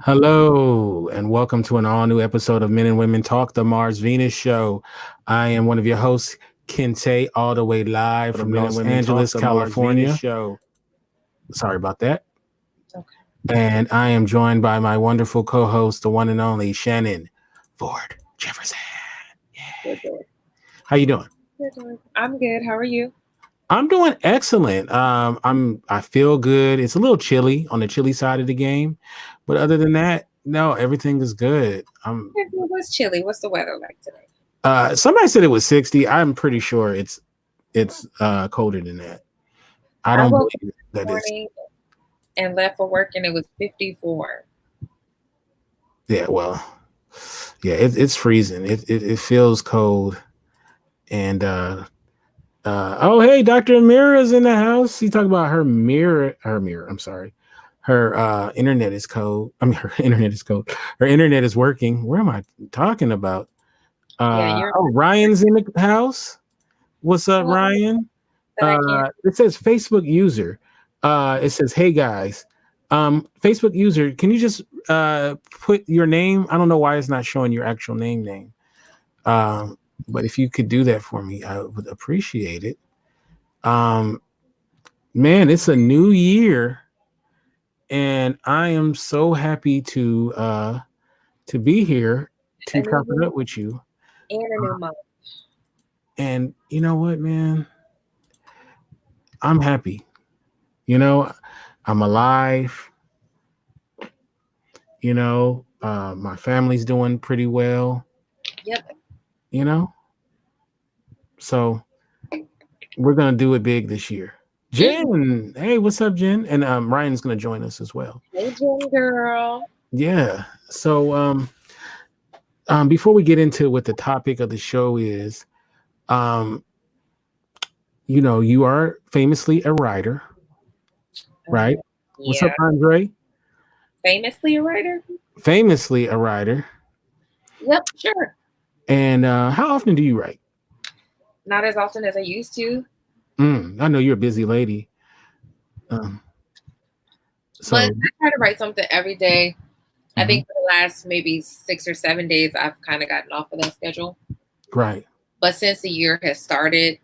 Hello, and welcome to an all new episode of Men and Women Talk, the Mars Venus Show. I am one of your hosts, Kinte, all the way live from Los Angeles, California. Show. Sorry about that. Okay. And I am joined by my wonderful co host, the one and only Shannon Ford Jefferson. Yeah. How you doing? I'm good. How are you? I'm doing excellent. I feel good. It's a little chilly on the chilly side of the game, but other than that, no, everything is good. It was chilly. What's the weather like today? Somebody said it was 60. I'm pretty sure it's colder than that. I don't woke believe up this that is. morning and left for work, and it was 54. Yeah, well, yeah, it's freezing. It feels cold. And oh hey, Dr. Amira's in the house. She talked about her mirror. I'm sorry. Her internet is cold. I mean, her internet is cold. Her internet is working. Where am I talking about? Ryan's in the house. What's up, Ryan? It says Facebook user. It says, hey guys, Facebook user, can you just put your name? I don't know why it's not showing your actual name. But if you could do that for me, I would appreciate it. Man, it's a new year, and I am so happy to be here to chop it up with you. And a new month. And you know what, man? I'm happy. You know, I'm alive. You know, my family's doing pretty well. Yep. You know, so we're gonna do it big this year. Jen, hey, what's up, Jen? And Ryan's gonna join us as well. Hey, Jen, girl. Yeah. So before we get into what the topic of the show is, you know, you are famously a writer, right? Yeah. What's up, Andre? Famously a writer? Famously a writer. Yep, sure. And how often do you write? Not as often as I used to. I know you're a busy lady. But I try to write something every day. I think for the last maybe 6 or 7 days, I've kind of gotten off of that schedule. Right. But since the year has started,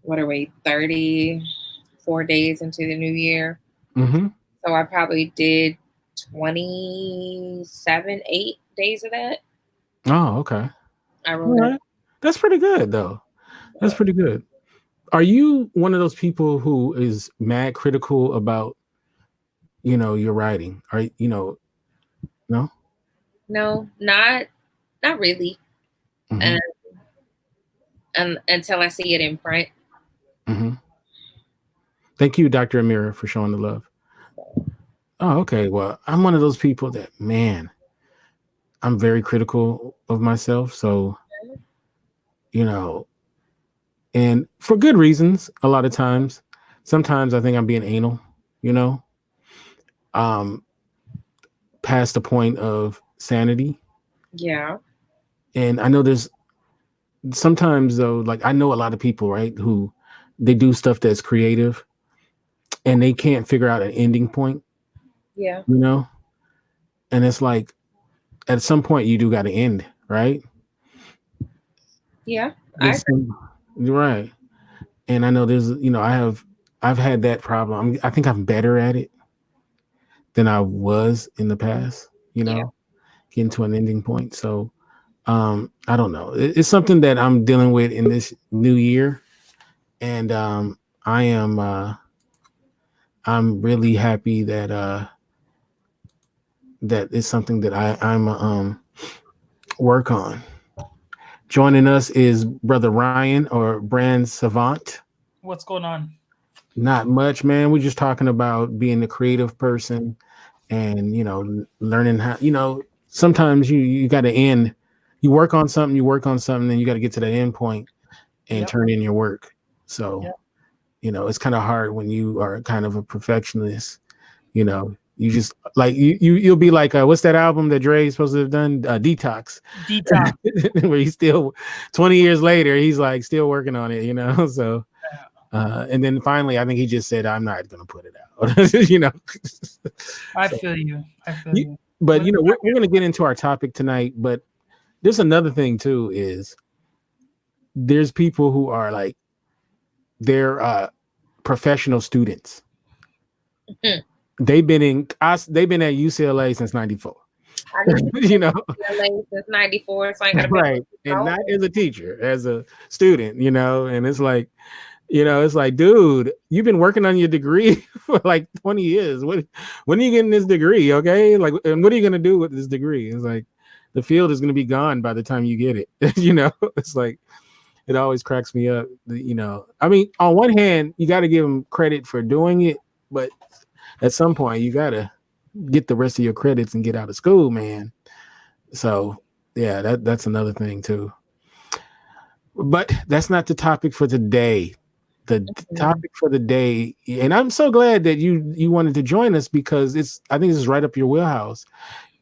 what are we, 34 days into the new year? Mm-hmm. So I probably did 8 days of that. Oh, okay. I wrote it. That's pretty good, though. That's pretty good. Are you one of those people who is mad critical about, you know, your writing? No? No, not really. Mm-hmm. And until I see it in print. Mm-hmm. Thank you, Dr. Amira, for showing the love. Oh, okay. Well, I'm one of those people that, man, I'm very critical of myself. So, you know, and for good reasons, a lot of times. Sometimes I think I'm being anal, you know, past the point of sanity. Yeah. And I know there's sometimes, though, like I know a lot of people, right, who they do stuff that's creative and they can't figure out an ending point. Yeah. You know, and it's like at some point you do got to end, right? Yeah. You're right. And I know there's, you know, I've had that problem. I think I'm better at it than I was in the past, you know, getting to an ending point. So I don't know. It's something that I'm dealing with in this new year. And I'm really happy that that is something that I'm work on. Joining us is Brother Ryan or Brand Savant. What's going on? Not much, man. We're just talking about being a creative person and, you know, learning how, you know, sometimes you got to end. You work on something, then you got to get to that end point and turn in your work. So, you know, it's kind of hard when you are kind of a perfectionist, you know. You just like you'll be like, what's that album that Dre's supposed to have done? Detox. Where he's still 20 years later, he's like still working on it, you know. So And then finally, I think he just said, "I'm not going to put it out." you know. I so, feel you. I feel you. but we're going to get into our topic tonight. But there's another thing too: is there's people who are like they're professional students. They've been in us. They've been at UCLA since '94. I just you know, LA since '94, so I ain't got to pay right? And no. not as a teacher, as a student. And it's like, it's like, dude, you've been working on your degree for like 20 years. When are you getting this degree? Okay. Like, and what are you going to do with this degree? It's like, the field is going to be gone by the time you get it. It's like, it always cracks me up. I mean, on one hand, you got to give them credit for doing it, but at some point you got to get the rest of your credits and get out of school, man. So yeah, that's another thing too. But that's not the topic for today. The topic for the day, and I'm so glad that you wanted to join us because I think this is right up your wheelhouse.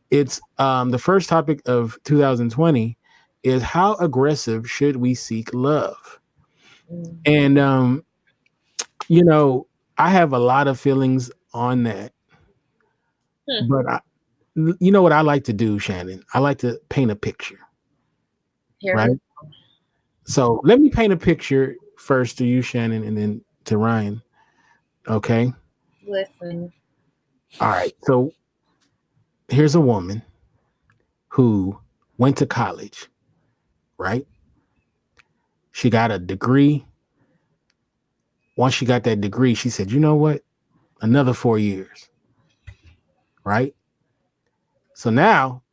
It's the first topic of 2020 is how aggressive should we seek love? And I have a lot of feelings on that. But you know what I like to do, Shannon? I like to paint a picture. Right? So let me paint a picture first to you, Shannon, and then to Ryan. Okay. Listen. All right. So here's a woman who went to college, right? She got a degree. Once she got that degree, she said, you know what? Another 4 years. Right? So now,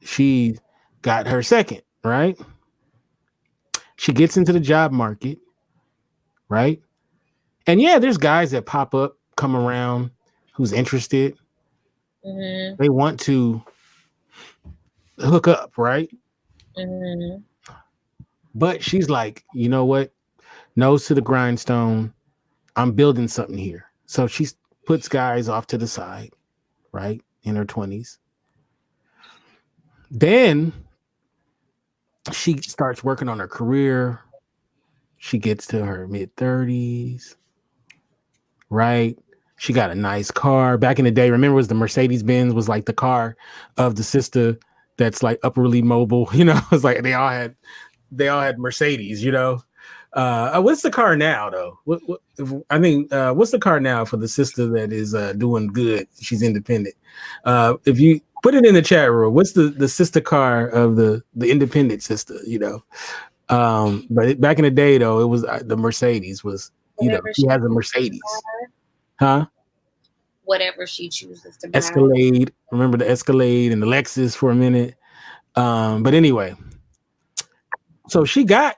she got her second, right? She gets into the job market, right? And yeah, there's guys that pop up, come around, who's interested. They want to hook up, right? But she's like, you know what? Nose to the grindstone. I'm building something here. So she puts guys off to the side, right? In her 20s. Then she starts working on her career. She gets to her mid 30s, right? She got a nice car. Back in the day, remember, was the Mercedes Benz was like the car of the sister that's like upperly mobile. It's like they all had Mercedes. What's the car now though? What's the car now for the sister that is doing good? She's independent. If you put it in the chat room, what's the sister car of the independent sister? But back in the day though, it was the Mercedes was. She has a Mercedes. Huh? Whatever she chooses to buy. Escalade. Remember the Escalade and the Lexus for a minute. But anyway, so she got,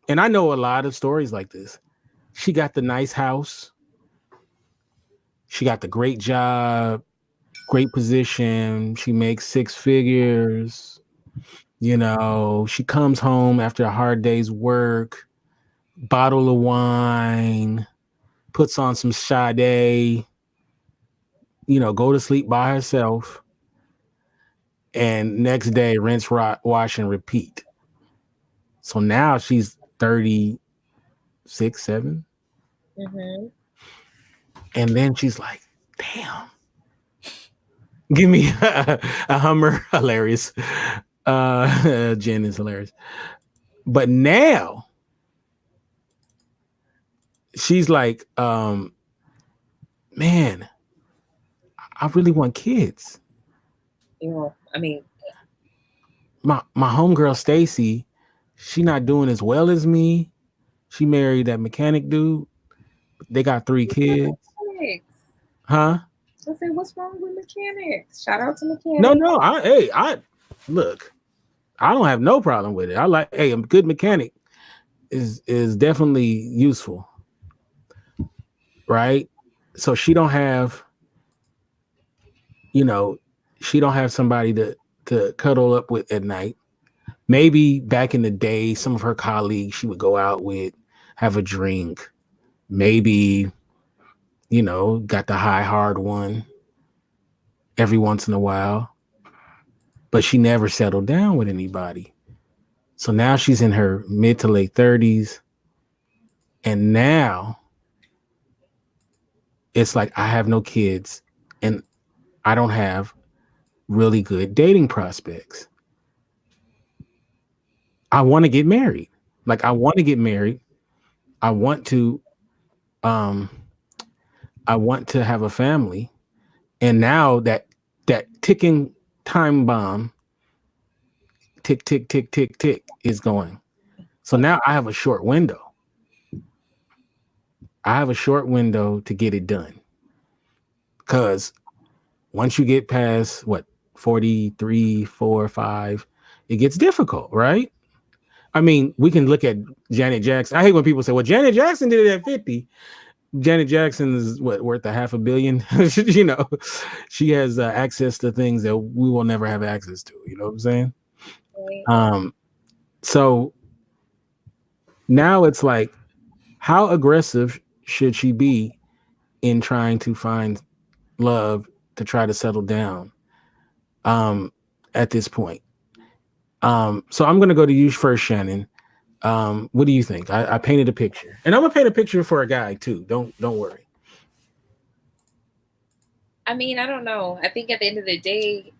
and I know a lot of stories like this. She got the nice house. She got the great job, great position. She makes 6 figures. She comes home after a hard day's work, bottle of wine, puts on some Sade, go to sleep by herself. And next day, rinse, wash, and repeat. So now she's 36, 7. And then she's like, damn. Give me a Hummer. Hilarious. Jen is hilarious. But now she's like, man, I really want kids. I mean, my homegirl Stacy, she not doing as well as me. She married that mechanic dude. They got 3 kids. Huh? I say, what's wrong with mechanics? Shout out to mechanics. No. I look. I don't have no problem with it. I like, a good mechanic is definitely useful, right? So she don't have, she don't have somebody to cuddle up with at night. Maybe back in the day, some of her colleagues she would go out with, have a drink. Maybe, got the high hard one every once in a while. But she never settled down with anybody. So now she's in her mid to late 30s. And now it's like I have no kids and I don't have really good dating prospects. I want to get married. Like I want to get married. I want to um I want to have a family. And now that ticking time bomb, tick tick tick tick tick, is going. So now I have a short window. I have a short window to get it done. Cuz once you get past what 43, 4, 5, it gets difficult, right? I mean, we can look at Janet Jackson. I hate when people say, "Well, Janet Jackson did it at 50." Janet Jackson is what, worth a half a billion. You know, she has access to things that we will never have access to. You know what I'm saying? Right. So now it's like, how aggressive should she be in trying to find love to try to settle down at this point? So I'm going to go to you first, Shannon. What do you think? I painted a picture, and I'm gonna paint a picture for a guy too. Don't worry. I mean, I don't know. I think at the end of the day,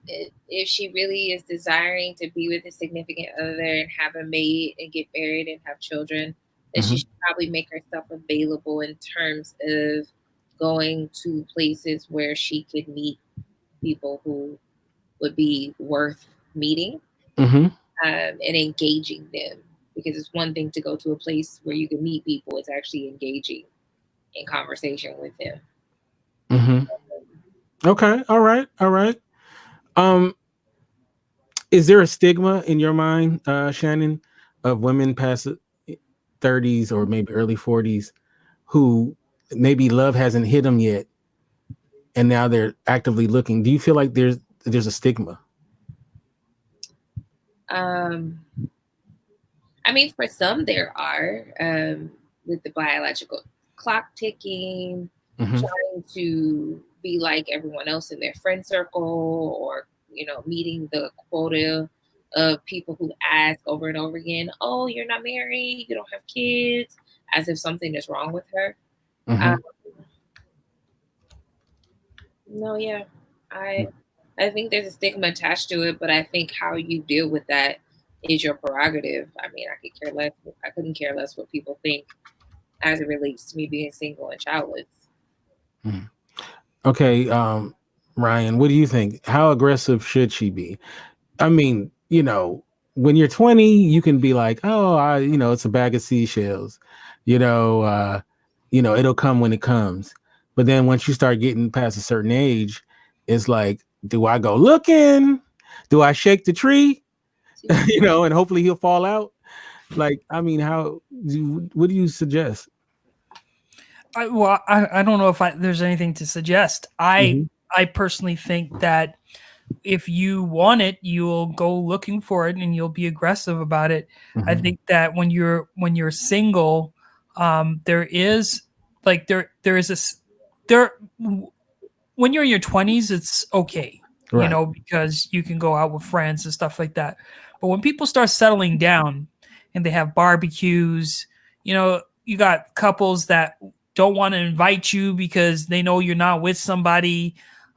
if she really is desiring to be with a significant other and have a mate and get married and have children, then she should probably make herself available in terms of going to places where she could meet people who would be worth meeting, and engaging them. Because it's one thing to go to a place where you can meet people; it's actually engaging in conversation with them. Okay. All right. All right. Um, is there a stigma in your mind, Shannon, of women past 30s or maybe early 40s who maybe love hasn't hit them yet, and now they're actively looking? Do you feel like there's a stigma? I mean, for some there are, with the biological clock ticking, trying to be like everyone else in their friend circle, or meeting the quota of people who ask over and over again, "Oh, you're not married, you don't have kids," as if something is wrong with her. No, yeah, I think there's a stigma attached to it, but I think how you deal with that is your prerogative. I mean, I could care less. I couldn't care less what people think as it relates to me being single and childless. Okay, Ryan, what do you think? How aggressive should she be? I mean, when you're 20, you can be like, "Oh, it's a bag of seashells," it'll come when it comes. But then once you start getting past a certain age, it's like, do I go looking? Do I shake the tree? And hopefully he'll fall out. Like, I mean, what do you suggest? I don't know if there's anything to suggest. I personally think that if you want it, you'll go looking for it and you'll be aggressive about it. I think that when you're single, there is when you're in your 20s, it's okay, Right. because you can go out with friends and stuff like that. But when people start settling down and they have barbecues, you got couples that don't want to invite you because they know you're not with somebody.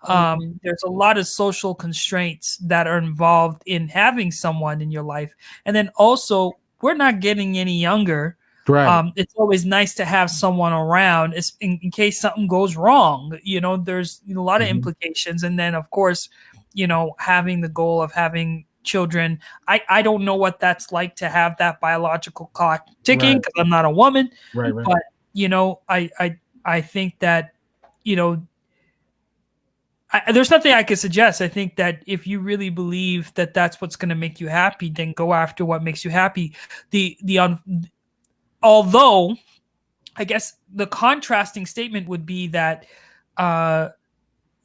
There's a lot of social constraints that are involved in having someone in your life. And then also, we're not getting any younger. Right. It's always nice to have someone around in case something goes wrong. There's a lot of implications. And then, of course, having the goal of having children. I don't know what that's like to have that biological clock ticking because I'm not a woman. Right. But, I think that, there's nothing I could suggest. I think that if you really believe that that's what's going to make you happy, then go after what makes you happy. Although, I guess the contrasting statement would be that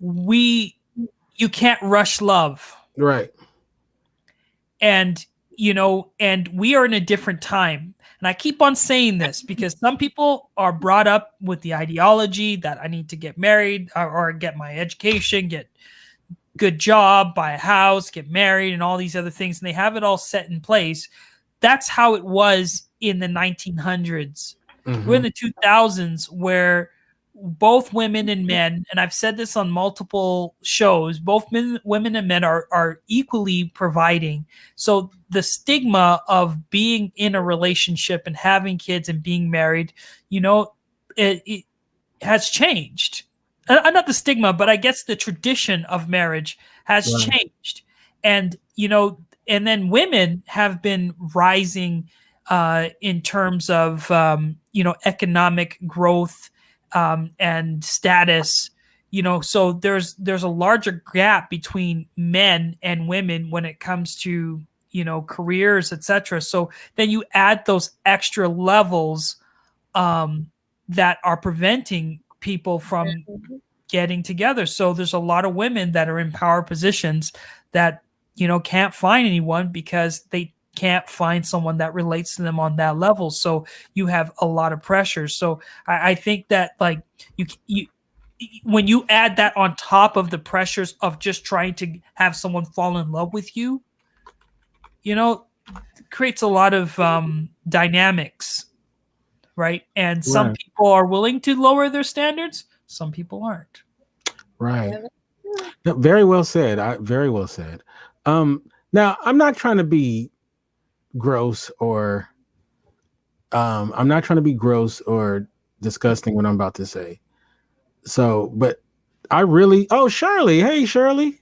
you can't rush love, Right. and we are in a different time. And I keep on saying this because some people are brought up with the ideology that I need to get married or get my education, get good job, buy a house, get married, and all these other things. And they have it all set in place. That's how it was in the 1900s. We're in the 2000s where both women and men, and I've said this on multiple shows, both women and men are equally providing. So the stigma of being in a relationship and having kids and being married, it has changed. Not the stigma, but I guess the tradition of marriage has changed. And, and then women have been rising in terms of, economic growth and status. So there's a larger gap between men and women when it comes to, careers, etc. So then you add those extra levels that are preventing people from getting together. So there's a lot of women that are in power positions that, can't find anyone because they can't find someone that relates to them on that level. So you have a lot of pressure. So I think that like you when you add that on top of the pressures of just trying to have someone fall in love with you, creates a lot of dynamics, right? And some people are willing to lower their standards. Some people aren't. Right. No, very well said. Very well said. Now I'm not trying to be gross or disgusting what I'm about to say. So, but I really, Shirley, hey Shirley,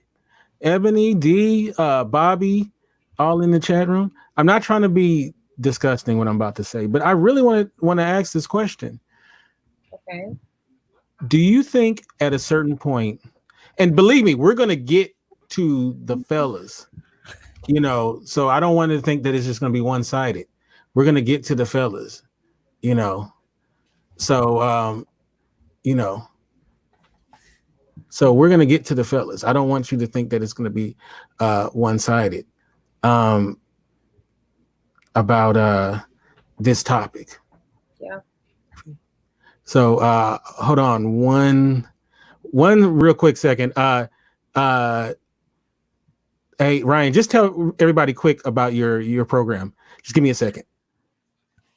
Ebony, D, Bobby, all in the chat room. I'm not trying to be disgusting what I'm about to say, but I really want to ask this question. Okay. Do you think at a certain point, and believe me, we're going to get to the fellas, so I don't want to think that it's just going to be one-sided. We're going to get to the fellas, so, so we're going to get to the fellas. I don't want you to think that it's going to be one-sided about this topic. Yeah. So hold on one real quick second. Hey Ryan, just tell everybody quick about your program. Just give me a second.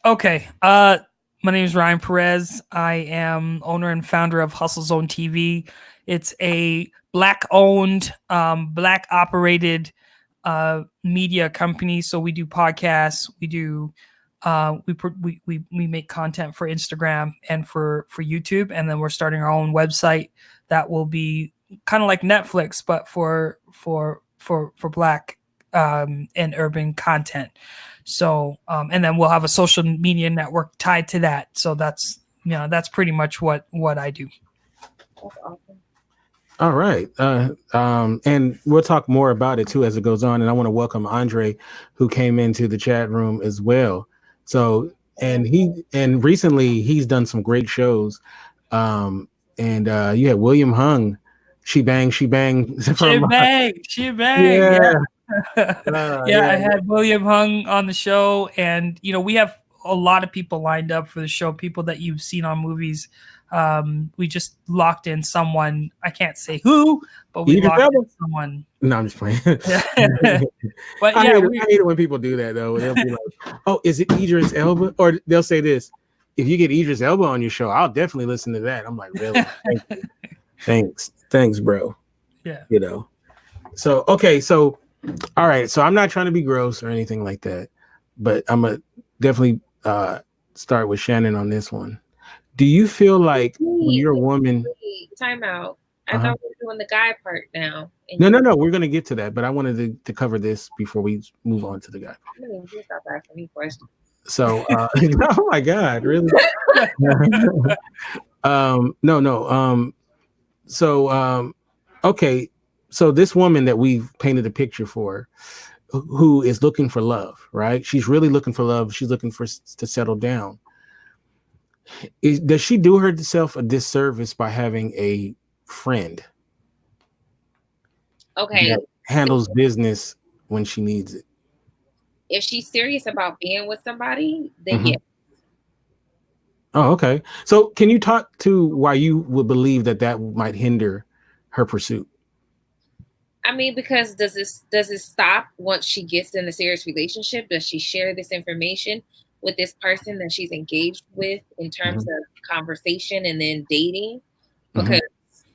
Okay. My name is Ryan Perez. I am owner and founder of Hustle Zone TV. It's a Black-owned, Black-operated media company. So we do podcasts. We do we make content for Instagram and for YouTube, and then we're starting our own website that will be kind of like Netflix, but for Black and urban content. So and then we'll have a social media network tied to that. So that's pretty much what I do. That's awesome. All right. And we'll talk more about it too as it goes on. And I want to welcome Andre, who came into the chat room as well. So, and recently he's done some great shows. And you had William Hung, She Bang. She Bang. Yeah. I had William Hung on the show, and we have a lot of people lined up for the show, people that you've seen on movies. We just locked in someone. I can't say who, but we locked in someone. No, I'm just playing. But I hate it when people do that though. They'll be like, "Oh, is it Idris Elba?" Or they'll say this: "If you get Idris Elba on your show, I'll definitely listen to that." I'm like, "Really? Thanks, bro." Yeah. So okay, so all right. So I'm not trying to be gross or anything like that, but I'm gonna definitely start with Shannon on this one. Do you feel like when you're a woman? Time out. I thought we were doing the guy part now. No. We're gonna get to that, but I wanted to cover this before we move on to the guy. You stop asking me questions. So, oh my God, really? No. So, okay. So this woman that we've painted a picture for, who is looking for love, right? She's really looking for love. She's looking to settle down. Does she do herself a disservice by having a friend? Okay. That handles business when she needs it. If she's serious about being with somebody, then yes. Oh, okay. So can you talk to why you would believe that might hinder her pursuit? I mean, because does it stop once she gets in a serious relationship? Does she share this information? with this person that she's engaged with in terms Mhm. of conversation and then dating, Mhm. because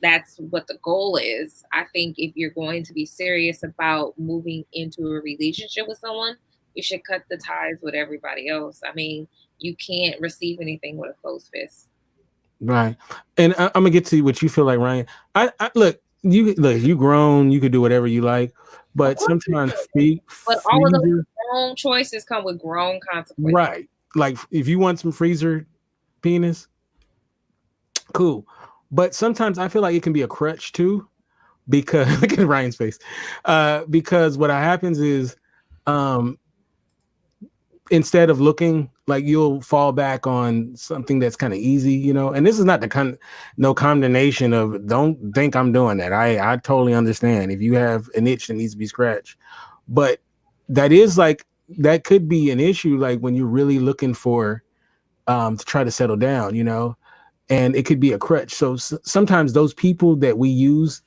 that's what the goal is. I think if you're going to be serious about moving into a relationship with someone, you should cut the ties with everybody else. I mean, you can't receive anything with a closed fist. Right. And I'm gonna get to what you feel like, Ryan. I look, you grown, you could do whatever you like, Of but course you sometimes can. But all of those freezer, grown choices come with grown consequences. right? Like if you want some freezer penis, cool. But sometimes I feel like it can be a crutch too, because look at Ryan's face. Because what happens is, um, instead of looking like, you'll fall back on something that's kind of easy, and this is not no condemnation of, don't think I'm doing that. I totally understand if you have an itch that needs to be scratched, but that is like, that could be an issue, like when you're really looking for, to try to settle down, and it could be a crutch. So sometimes those people that we use,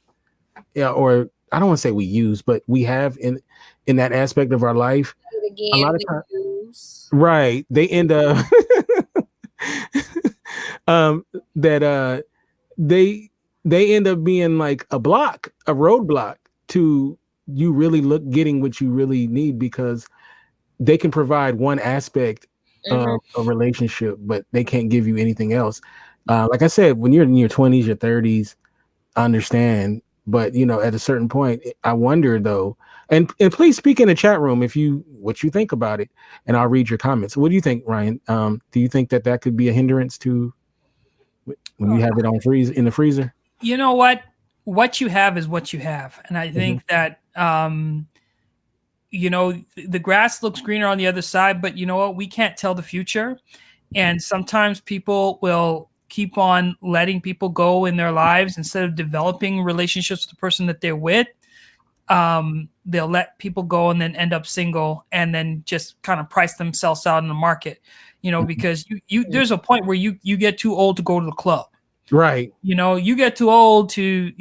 yeah, or I don't want to say we use, but we have in that aspect of our life, And a again, lot of we times, use. right, they end up um that they they end up being like a roadblock to you really getting what you really need, because they can provide one aspect Mhm. of a relationship, but they can't give you anything else. Like I said, when you're in your 20s, your 30s, I understand, but at a certain point, I wonder though. And please speak in the chat room if you what you think about it, and I'll read your comments. What do you think, Ryan? Do you think that could be a hindrance to when you have it on freeze in the freezer? You know what you have is what you have, and I Mhm. think that the grass looks greener on the other side, but you know what, we can't tell the future, and sometimes people will keep on letting people go in their lives instead of developing relationships with the person that they're with. They'll let people go and then end up single and then just kind of price themselves out in the market, because you there's a point where you get too old to go to the club. Right, You get too old to,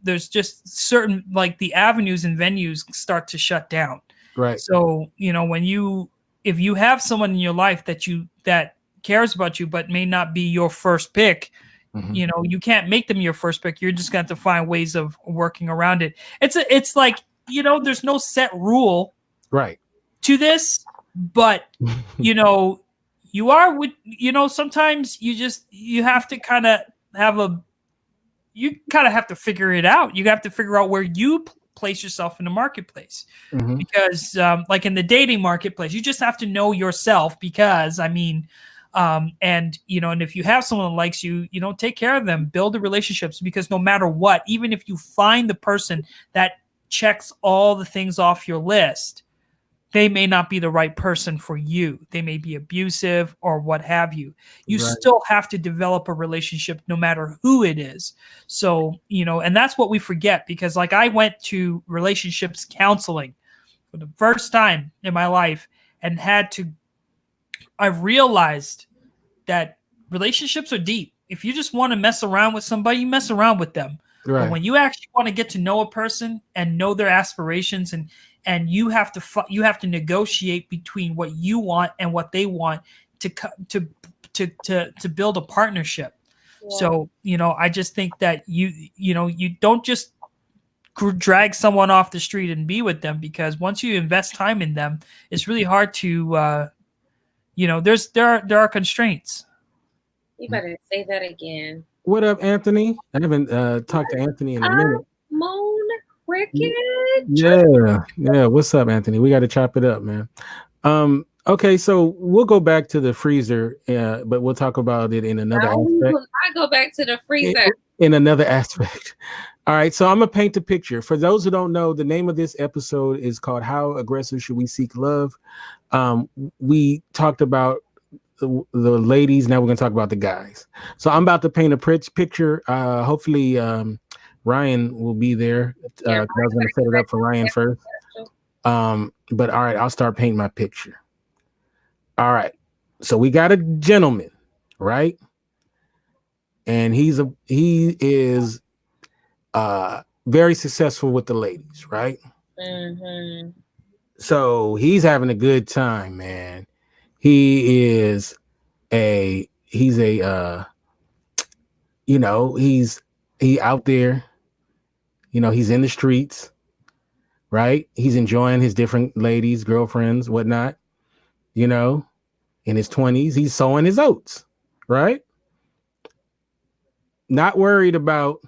there's just certain, like, the avenues and venues start to shut down. right. So, if you have someone in your life that cares about you but may not be your first pick, Mhm. you can't make them your first pick. You're just going to have to find ways of working around it. It's like, there's no set rule Right. to this, but you know, you are with, sometimes you have to kind of have a you kind of have to figure it out. You have to figure out where you place yourself in the marketplace, Mhm. because like in the dating marketplace, you just have to know yourself, because I mean, and if you have someone that likes you, take care of them, build the relationships, because no matter what, even if you find the person that checks all the things off your list, they may not be the right person for you. They may be abusive or what have you. You Right. still have to develop a relationship no matter who it is. So, and that's what we forget, because like I went to relationships counseling for the first time in my life, and I realized that relationships are deep. If you just want to mess around with somebody, you mess around with them. But Right. when you actually want to get to know a person and know their aspirations, and you have to negotiate between what you want and what they want to to build a partnership. Yeah. So, I just think that you don't just drag someone off the street and be with them, because once you invest time in them, it's really hard to there are constraints. You better say that again. What up, Anthony? I haven't talked to Anthony in a Up, minute. Moon Cricket. Yeah, yeah. What's up, Anthony? We got to chop it up, man. Okay, so we'll go back to the freezer, but we'll talk about it in another Now we aspect. will not go back to the In, freezer. in another aspect. All right, so I'm gonna paint a picture. For those who don't know, the name of this episode is called "How Aggressive Should We Seek Love?" We talked about the ladies. Now we're gonna talk about the guys. So I'm about to paint a picture. Hopefully, Ryan will be there. Yeah, 'Cause I was gonna set it up for Ryan first. special. But all right, I'll start painting my picture. All right. So we got a gentleman, right? And he is very successful with the ladies, right? Mm-hmm. So he's having a good time, man. He is he's a he out there, he's in the streets, right? He's enjoying his different ladies, girlfriends, whatnot, you know, in his 20s. He's sowing his oats, right? Not worried about,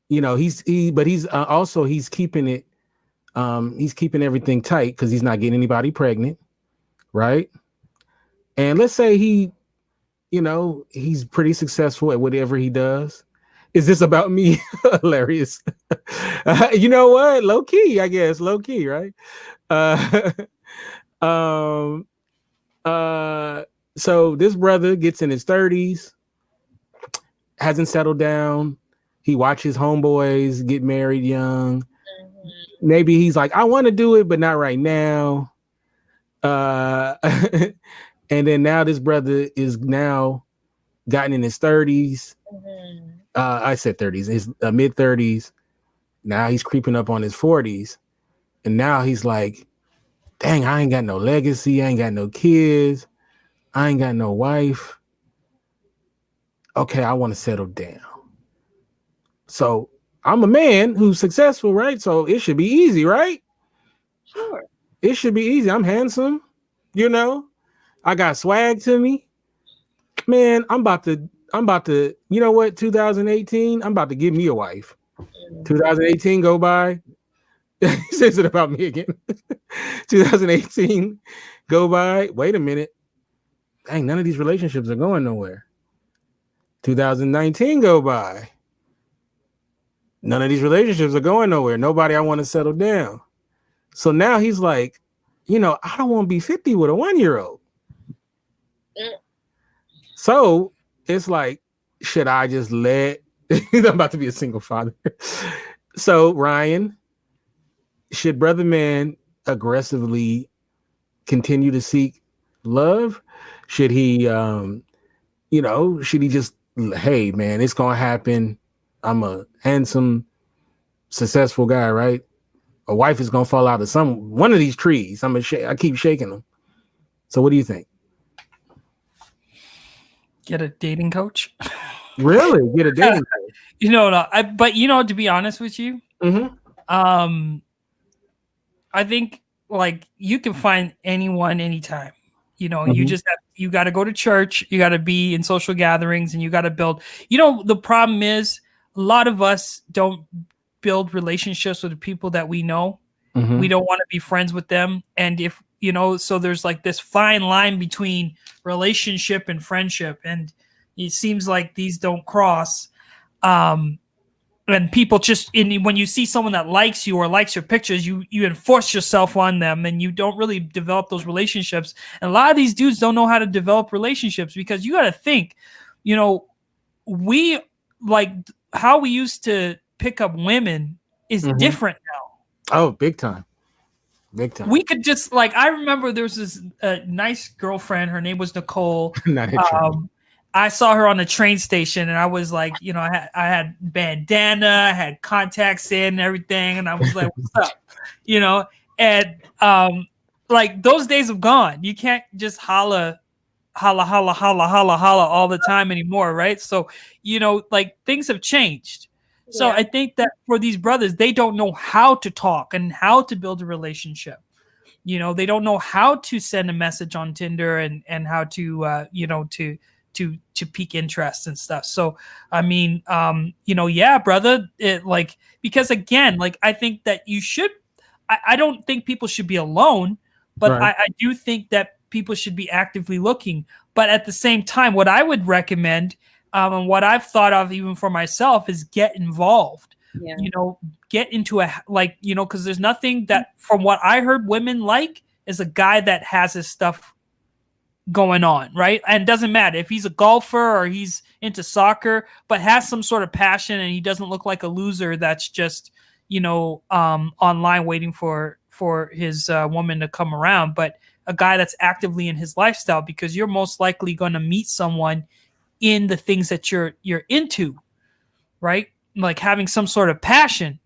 but he's also he's keeping it, he's keeping everything tight because he's not getting anybody pregnant, right? And let's say he's pretty successful at whatever he does. Is this about me? Hilarious. You know what? Low key, I guess. Low key, right? Uh, um, so this brother gets in his 30s, hasn't settled down. He watches homeboys get married young. Maybe he's like, I want to do it, but not right now. And then now this brother is now gotten in his 30s. I said 30s, his mid 30s. Now he's creeping up on his 40s. And now he's like, dang, I ain't got no legacy. I ain't got no kids. I ain't got no wife. Okay, I want to settle down. So I'm a man who's successful, right? So it should be easy, right? Sure. It should be easy. I'm handsome, I got swag to me. Man, I'm about to, you know what, 2018, I'm about to give me a wife. 2018 go by. He says it about me again. 2018 go by. Wait a minute. Dang, none of these relationships are going nowhere. 2019 go by. None of these relationships are going nowhere. Nobody I want to settle down. So now he's like, I don't want to be 50 with a 1-year-old. So it's like, should I just let I'm about to be a single father. So Ryan, should brother man aggressively continue to seek love? Should he should he just, hey man, it's gonna happen. I'm a handsome, successful guy, right? A wife is gonna fall out of one of these trees. I keep shaking them. So what do you think? Get a dating coach. Really? Get a dating coach? But to be honest with you, I think like you can find anyone anytime. You got to go to church, you got to be in social gatherings, and you got to build. The problem is a lot of us don't build relationships with the people that we know. We don't want to be friends with them, and if so there's like this fine line between relationship and friendship, and it seems like these don't cross. And people when you see someone that likes you or likes your pictures, you enforce yourself on them, and you don't really develop those relationships. And a lot of these dudes don't know how to develop relationships, because you got to think, we like how we used to pick up women is different now. Oh, big time. Big time. We could just I remember there was this nice girlfriend. Her name was Nicole. I saw her on the train station, and I was like, I had bandana, I had contacts in and everything, and I was like, what's up? And those days have gone. You can't just holla all the time anymore, right? So, things have changed. So I think that for these brothers, they don't know how to talk and how to build a relationship. They don't know how to send a message on Tinder and how to, to pique interest and stuff. So, I mean, brother, because again, I think that you should, I don't think people should be alone, but right. I do think that people should be actively looking. But at the same time, what I would recommend, and what I've thought of even for myself, is get involved. Yeah. Get into because there's nothing that, from what I heard, women like is a guy that has his stuff going on, right? And it doesn't matter if he's a golfer or he's into soccer, but has some sort of passion, and he doesn't look like a loser that's just, online waiting for his woman to come around, but a guy that's actively in his lifestyle, because you're most likely going to meet someone in the things that you're into, right? Like having some sort of passion.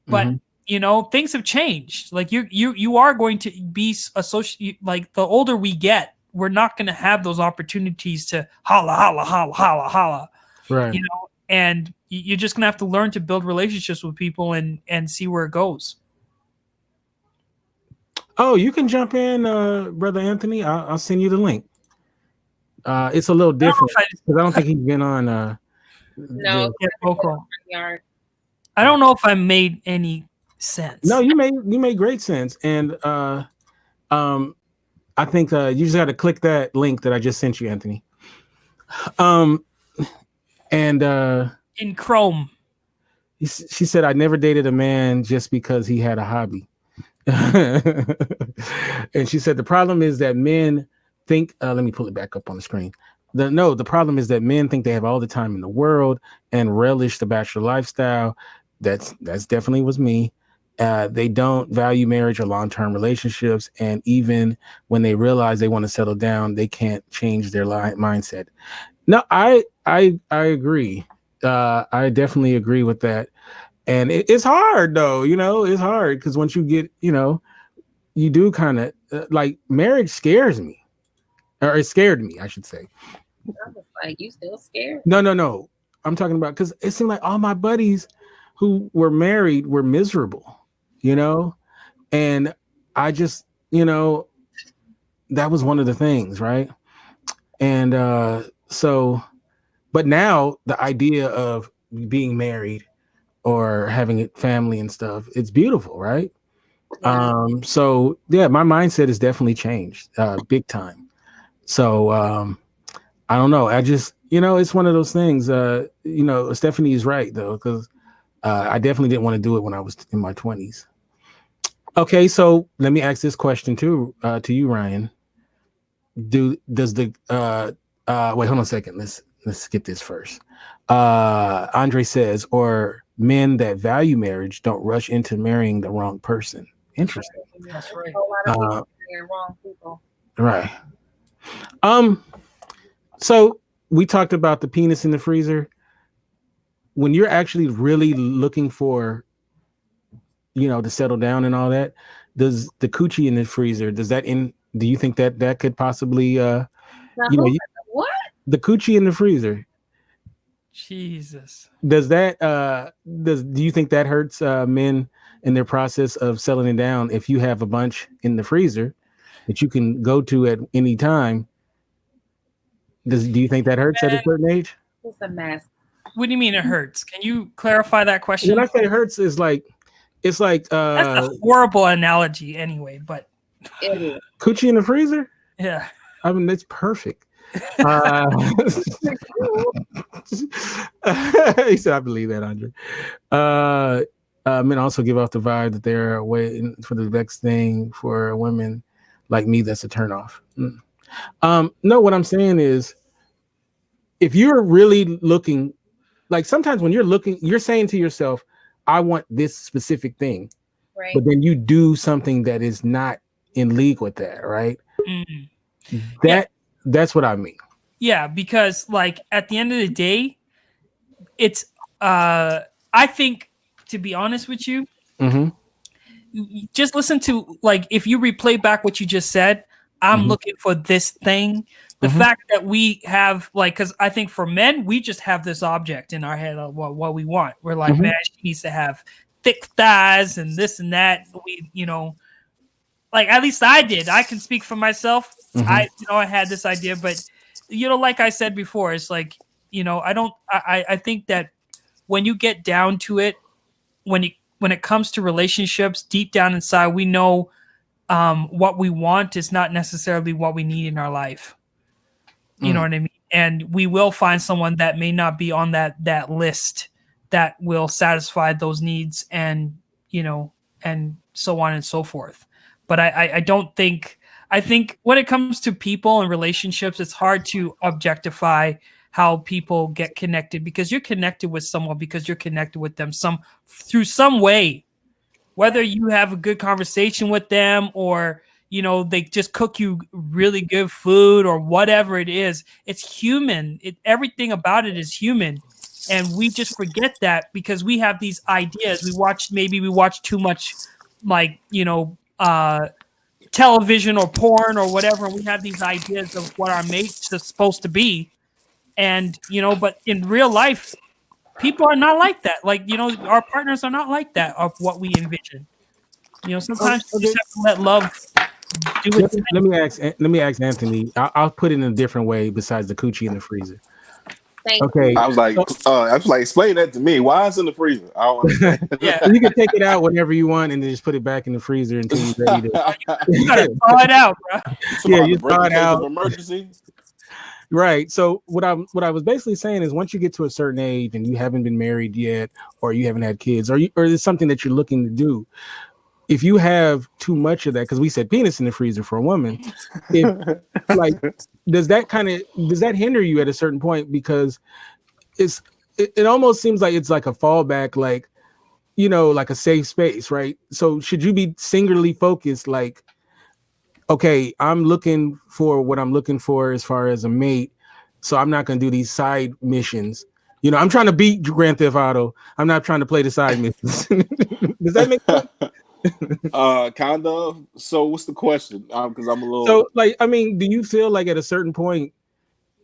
But things have changed. Like you are going to be associated. Like the older we get, we're not going to have those opportunities to holla, holla, holla, holla, holla. Right. And you're just going to have to learn to build relationships with people and see where it goes. Oh, you can jump in, brother Anthony. I'll send you the link. It's a little different because I don't think he's been on. No, I don't know if I made any sense. No, you made great sense, and I think you just got to click that link that I just sent you, Anthony. And in Chrome, she said, "I never dated a man just because he had a hobby." And she said the problem is that men think. Let me pull it back up on the screen. The problem is that men think they have all the time in the world and relish the bachelor lifestyle. That's definitely was me. They don't value marriage or long-term relationships, and even when they realize they want to settle down, they can't change their mindset. No, I agree. I definitely agree with that. And it's hard though, it's hard because once you get, you do kind of like marriage scares me, or it scared me, I should say. I was like, you still scared? No. I'm talking about because it seemed like all my buddies who were married were miserable, and I just, that was one of the things, right? And so, but now the idea of being married or having a family and stuff, it's beautiful, right? Yeah. So yeah, my mindset has definitely changed big time. So I don't know. I just, it's one of those things. Stephanie is right though, because I definitely didn't want to do it when I was in my 20s. Okay, so let me ask this question too to you, Ryan. Does the wait, hold on a second. Let's get this first. Andre says, or men that value marriage don't rush into marrying the wrong person. Interesting. That's right. A lot of people marrying wrong people. Right. So we talked about the penis in the freezer. When you're actually really looking for, to settle down and all that, does the coochie in the freezer, do you think that could possibly, what? The coochie in the freezer? Jesus. Does that, do you think that hurts men in their process of settling down if you have a bunch in the freezer that you can go to at any time? Do you think that hurts at a certain age? It's a mess. What do you mean it hurts? Can you clarify that question? When I say hurts, it's like that's a horrible analogy anyway, but coochie in the freezer? Yeah. I mean, it's perfect. He said, I believe that, Andre. Men also give off the vibe that they're waiting for the next thing for women like me. That's a turnoff. No, what I'm saying is, if you're really looking, like sometimes when you're looking, you're saying to yourself, I want this specific thing, right? But then you do something that is not in league with that, right? That's what I mean. Yeah, because like at the end of the day, it's I think, to be honest with you, just listen to, like, if you replay back what you just said, I'm looking for this thing. The fact that we have, like, because I think for men, we just have this object in our head of what we want. We're like, man, she needs to have thick thighs and this and that. We, like, at least I did. I can speak for myself. I had this idea, but like I said before, it's like, I think that when you get down to it, when it comes to relationships, deep down inside, we know what we want is not necessarily what we need in our life. You know what I mean? And we will find someone that may not be on that list that will satisfy those needs, and and so on and so forth. But I don't think, I think when it comes to people and relationships, it's hard to objectify how people get connected, because you're connected with someone because you're connected with them through some way, whether you have a good conversation with them or they just cook you really good food or whatever it is. It's human. Everything about it is human. and we just forget that because we have these ideas. We watch too much, like, television or porn or whatever, and we have these ideas of what our mates are supposed to be. And but in real life, people are not like that. Like, our partners are not like that of what we envision. Sometimes you Okay. just have to let love do its thing. Let me ask Anthony. I'll put it in a different way besides the coochie in the freezer. Thank Okay. you. I was like, explain that to me. Why is it in the freezer? I don't understand. Yeah. You can take it out whenever you want and then just put it back in the freezer until you're ready to. You gotta thaw it out, bro. Yeah, The you thaw break in it case of out. emergency. Right. So what I was basically saying is once you get to a certain age and you haven't been married yet, or you haven't had kids, or it's something that you're looking to do, if you have too much of that, because we said penis in the freezer for a woman, if like does that hinder you at a certain point? Because it almost seems like it's like a fallback, like like a safe space, right? So should you be singularly focused, like, okay, I'm looking for what I'm looking for as far as a mate, so I'm not going to do these side missions. I'm trying to beat Grand Theft Auto. I'm not trying to play the side missions. Does that make sense? Kind of. So, what's the question? Because I'm a little. So, like, I mean, do you feel like at a certain point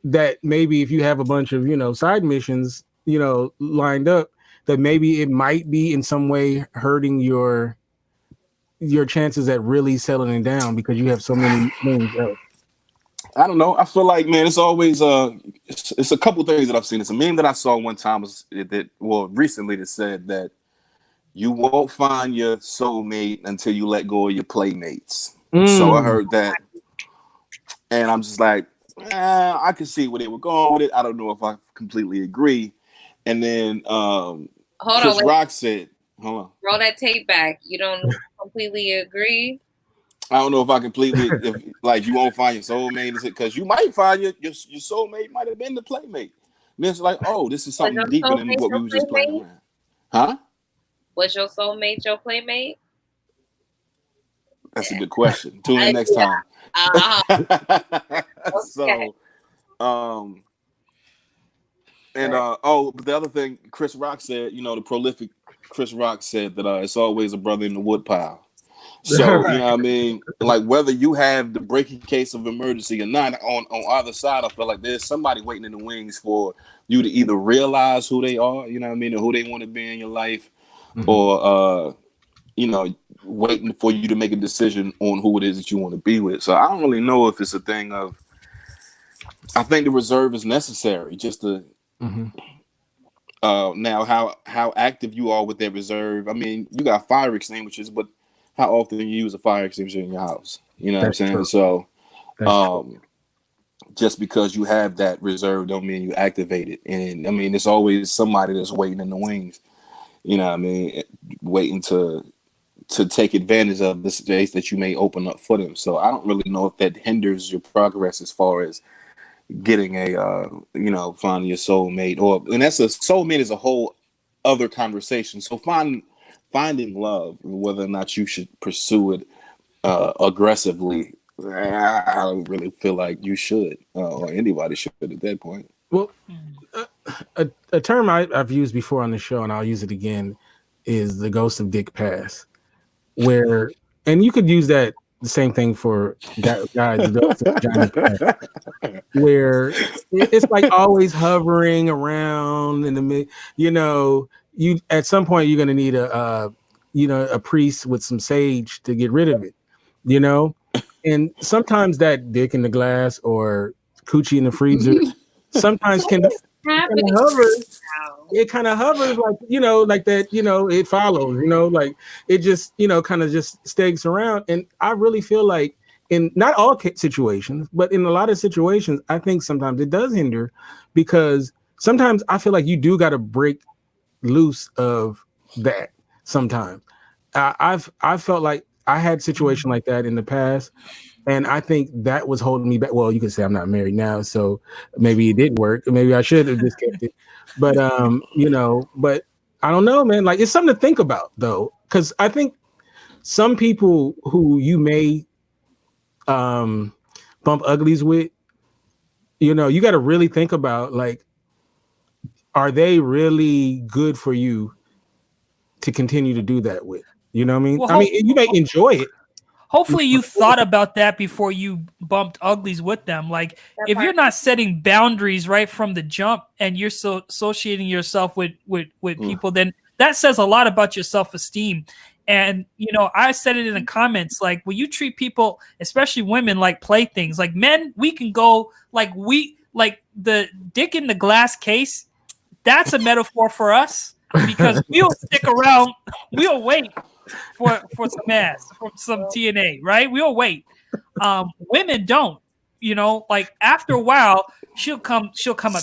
that maybe if you have a bunch of side missions lined up, that maybe it might be in some way hurting your chances at really settling down because you have so many things else? I don't know. I feel like, man, it's always it's a couple things that I've seen. It's a meme that I saw one time recently that said that you won't find your soulmate until you let go of your playmates. So I heard that, and I'm just like, I can see where they were going with it. I don't know if I completely agree. And then Chris Rock said, hold on. Roll that tape back. You don't completely agree? I don't know if I completely, you won't find your soulmate, because you might find your soulmate might have been the playmate. And it's like, oh, this is something deeper than what we were just playing around. Huh? Was your soulmate your playmate? That's a good question. Tune in next time. Okay. So, but the other thing Chris Rock said, the prolific Chris Rock said that it's always a brother in the woodpile. So, you know what I mean? Like, whether you have the breaking case of emergency or not, on either side, I feel like there's somebody waiting in the wings for you to either realize who they are, you know what I mean, or who they want to be in your life, or, waiting for you to make a decision on who it is that you want to be with. So I don't really know if it's a thing of, I think the reserve is necessary just to, now how active you are with that reserve. I mean, you got fire extinguishers, but how often you use a fire extinguisher in your house? You know what I'm saying? True. So, just because you have that reserve don't mean you activate it. And I mean, there's always somebody that's waiting in the wings. You know what I mean? Waiting to take advantage of the space that you may open up for them. So I don't really know if that hinders your progress as far as getting finding your soulmate, and that's a soulmate is a whole other conversation. So finding love, whether or not you should pursue it aggressively, I don't really feel like you should, or anybody should at that point. Well, a term I've used before on the show, and I'll use it again, is the ghost of dick pass, where, and you could use that the same thing for guys, the ghost of vagina pass, where it's like always hovering around in the mid. You at some point you're gonna need a priest with some sage to get rid of it. And sometimes that dick in the glass or coochie in the freezer sometimes can hover. It kind of hovers like like that. It follows. Like it just kind of just stays around. And I really feel like in not all situations, but in a lot of situations, I think sometimes it does hinder, because sometimes I feel like you do got to break loose of that. Sometimes I've felt like I had situation like that in the past, and I think that was holding me back. Well, you could say I'm not married now, so maybe it didn't work. Maybe I should have just kept it. But but I don't know, man. Like, it's something to think about though, because I think some people who you may bump uglies with, you got to really think about, like, are they really good for you to continue to do that with? You know what I mean? Well, I mean, you may enjoy it. hopefully you thought about that before you bumped uglies with them. Like if you're not setting boundaries right from the jump and you're so associating yourself with people, then that says a lot about your self-esteem. And I said it in the comments, like when you treat people, especially women, like playthings, like men, we can go like the dick in the glass case. That's a metaphor for us because we'll stick around, we'll wait for some ass, for some TNA, right? We'll wait. Women don't, like after a while, she'll come up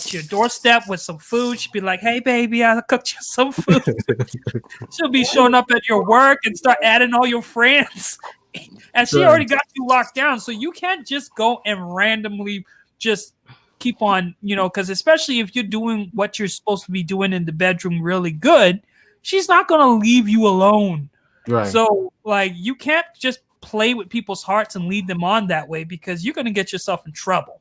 to your doorstep with some food. She'll be like, "Hey baby, I cooked you some food." She'll be showing up at your work and start adding all your friends. And she already got you locked down. So you can't just go and randomly just keep on, because especially if you're doing what you're supposed to be doing in the bedroom really good, she's not going to leave you alone. Right. So, like, you can't just play with people's hearts and lead them on that way because you're going to get yourself in trouble.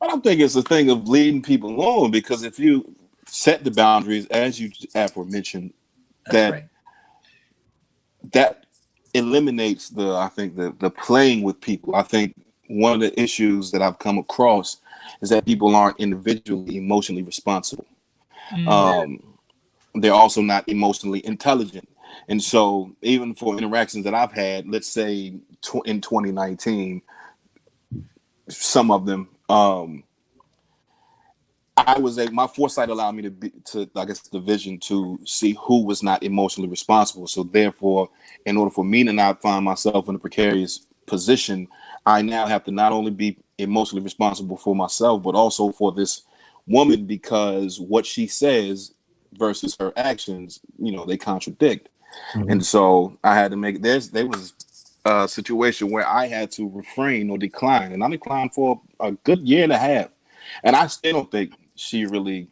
I don't think it's a thing of leading people alone, because if you set the boundaries, as you aforementioned, that eliminates the playing with people. I think one of the issues that I've come across is that people aren't individually emotionally responsible. They're also not emotionally intelligent. And so even for interactions that I've had, let's say in 2019, some of them, my foresight allowed me the vision to see who was not emotionally responsible. So therefore, in order for me to not find myself in a precarious position, I now have to not only be emotionally responsible for myself, but also for this woman, because what she says versus her actions, they contradict. Mm-hmm. And so I had to there was a situation where I had to refrain or decline, and I declined for a good year and a half. And I still don't think she really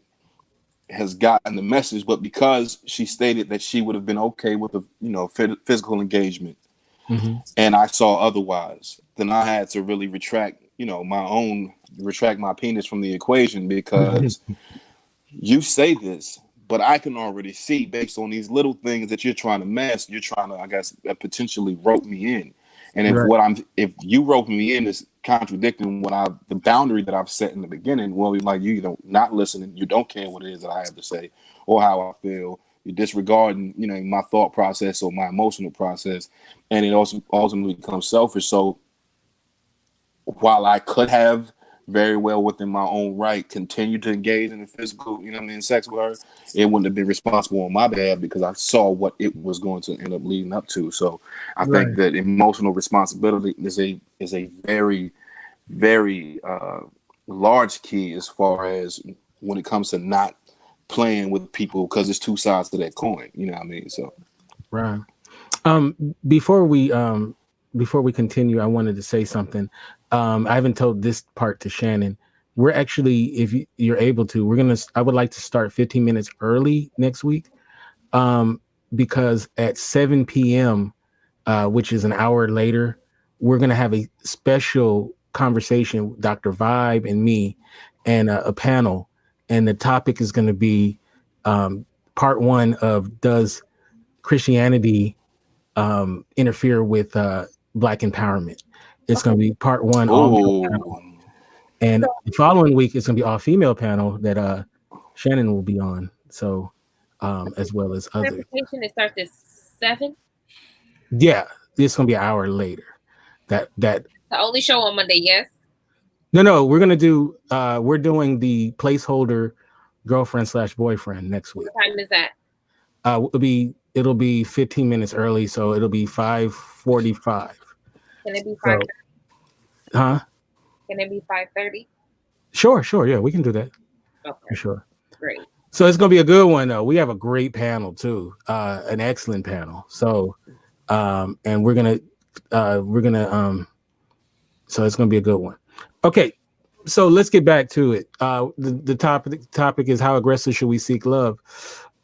has gotten the message, but because she stated that she would have been okay with a physical engagement, mm-hmm. and I saw otherwise, then I had to really retract my penis from the equation, because you say this, but I can already see, based on these little things that you're trying to mask, you're trying to, I guess, potentially rope me in. And if you rope me in is contradicting the boundary that I've set in the beginning, well, like, you not listening, you don't care what it is that I have to say or how I feel, you're disregarding, my thought process or my emotional process, and it also ultimately becomes selfish. So while I could have very well within my own right continue to engage in the physical, sex with her, it wouldn't have been responsible on my behalf, because I saw what it was going to end up leading up to. So I think that emotional responsibility is a very, very large key as far as when it comes to not playing with people, because there's two sides to that coin. You know what I mean? So before we continue, I wanted to say something. I haven't told this part to Shannon. We're actually, if you're able to, I would like to start 15 minutes early next week, because at 7 p.m., which is an hour later, we're going to have a special conversation with Dr. Vibe and me, and a panel. And the topic is going to be part one of, does Christianity interfere with Black empowerment? It's going to be part one, all-male panel. And the following week, it's going to be all-female panel that Shannon will be on. So, as well as others. It starts at 7? Yeah, it's going to be an hour later. That the only show on Monday, yes? No, we're doing the placeholder girlfriend/boyfriend next week. What time is that? It'll be 15 minutes early, so it'll be 5:45. Can it be 5:30? Huh? Can it be 5:30? Sure. Yeah, we can do that. Okay. For sure. Great. So it's gonna be a good one, though. We have a great panel too, an excellent panel. So, and we're gonna, so it's gonna be a good one. Okay, so let's get back to it. The topic is, how aggressive should we seek love?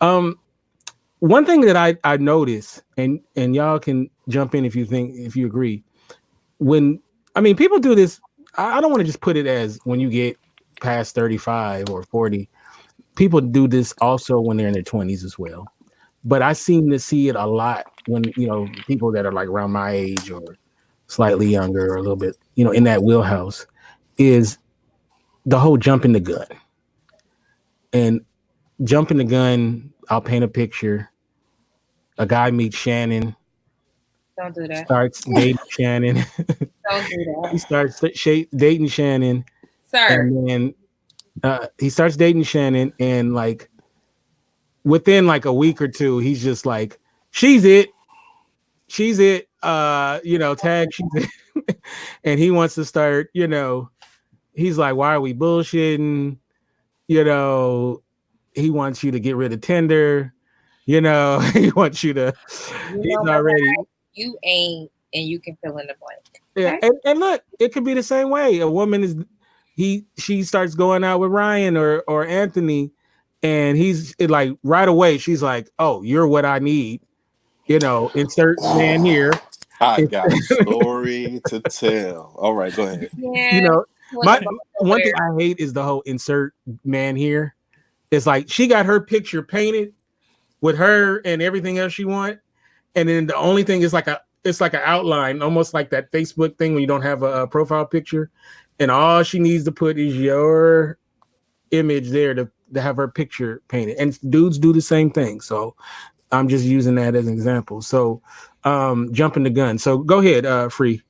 One thing that I noticed, and y'all can jump in if you agree. People do this. I don't want to just put it as when you get past 35 or 40, people do this also when they're in their 20s as well. But I seem to see it a lot when, people that are like around my age or slightly younger or a little bit, in that wheelhouse is the whole jumping the gun. And jumping the gun, I'll paint a picture. A guy meets Shannon, Don't do that. starts dating Shannon. Don't do He that, starts dating Shannon, sir. and then he starts dating Shannon, and like within like a week or two, he's just like, she's it. She's it. Tag, she's it. And he wants to start, he's like, why are we bullshitting? You know, he wants you to get rid of Tinder. He wants you to, You he's know my already, guy. You ain't, and you can fill in the blank. yeah. Okay? And look, it could be the same way. A woman she starts going out with Ryan or Anthony, and he's like right away, she's like, oh, you're what I need. Insert man here. I got a story to tell. All right, go ahead. you Yeah. know, When my the ball one thing where I hate is the whole insert man here. It's like she got her picture painted with her and everything else she want, and then the only thing is it's like an outline, almost like that Facebook thing when you don't have a profile picture, and all she needs to put is your image there to have her picture painted. And dudes do the same thing. So I'm just using that as an example. So jumping the gun. So go ahead, Free.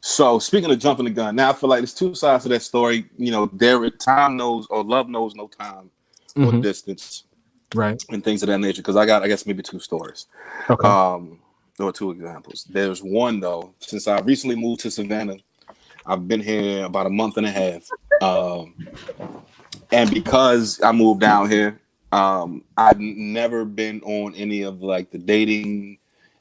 So speaking of jumping the gun, now I feel like there's two sides to that story. Time knows or love knows no time or Mm-hmm. distance, Right. and things of that nature. Because I guess maybe two stories, Okay. or two examples. There's one though. Since I recently moved to Savannah, I've been here about a month and a half, and because I moved down here, I've never been on any of like the dating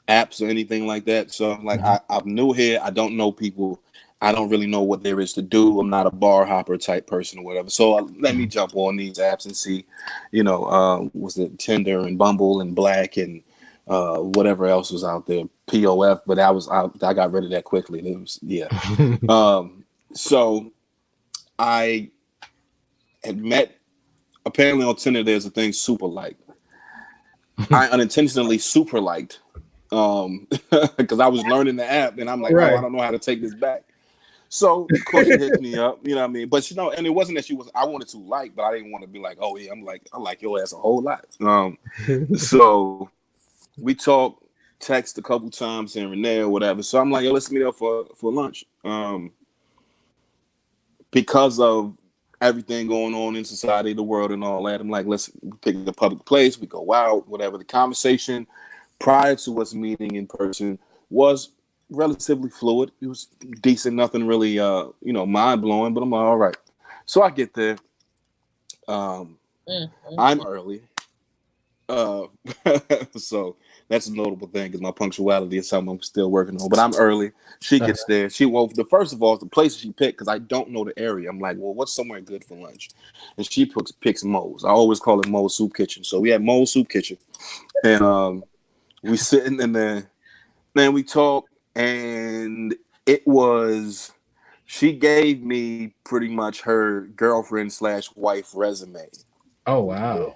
apps or anything like that. So like I'm new here. I don't know people. I don't really know what there is to do. I'm not a bar hopper type person or whatever. So let me jump on these apps and see, was it Tinder and Bumble and Black and whatever else was out there, POF. But I got rid of that quickly. It was So I had met. Apparently on Tinder, there's a thing super like. I unintentionally super liked because I was learning the app and I'm like, Right. oh, I don't know how to take this back. So of course she hits me up, you know what I mean? But and it wasn't that I wanted to like, but I didn't want to be like, oh yeah, I like your ass a whole lot. So we talked, text a couple times here and there, or whatever. So I'm like, yo, let's meet up for lunch. Because of everything going on in society, the world, and all that, I'm like, let's pick a public place. We go out, whatever. The conversation prior to us meeting in person was relatively fluid. It was decent, nothing really, mind blowing. But I'm like, all right. So I get there. I'm early. So that's a notable thing because my punctuality is something I'm still working on. But I'm early. She gets there. First of all, the place she picked, because I don't know the area. I'm like, well, what's somewhere good for lunch? And she picks Moe's. I always call it Moe's Soup Kitchen. So we had Moe's Soup Kitchen, and we sitting in there. Then we talk, and it was. She gave me pretty much her girlfriend/wife resume. Oh wow.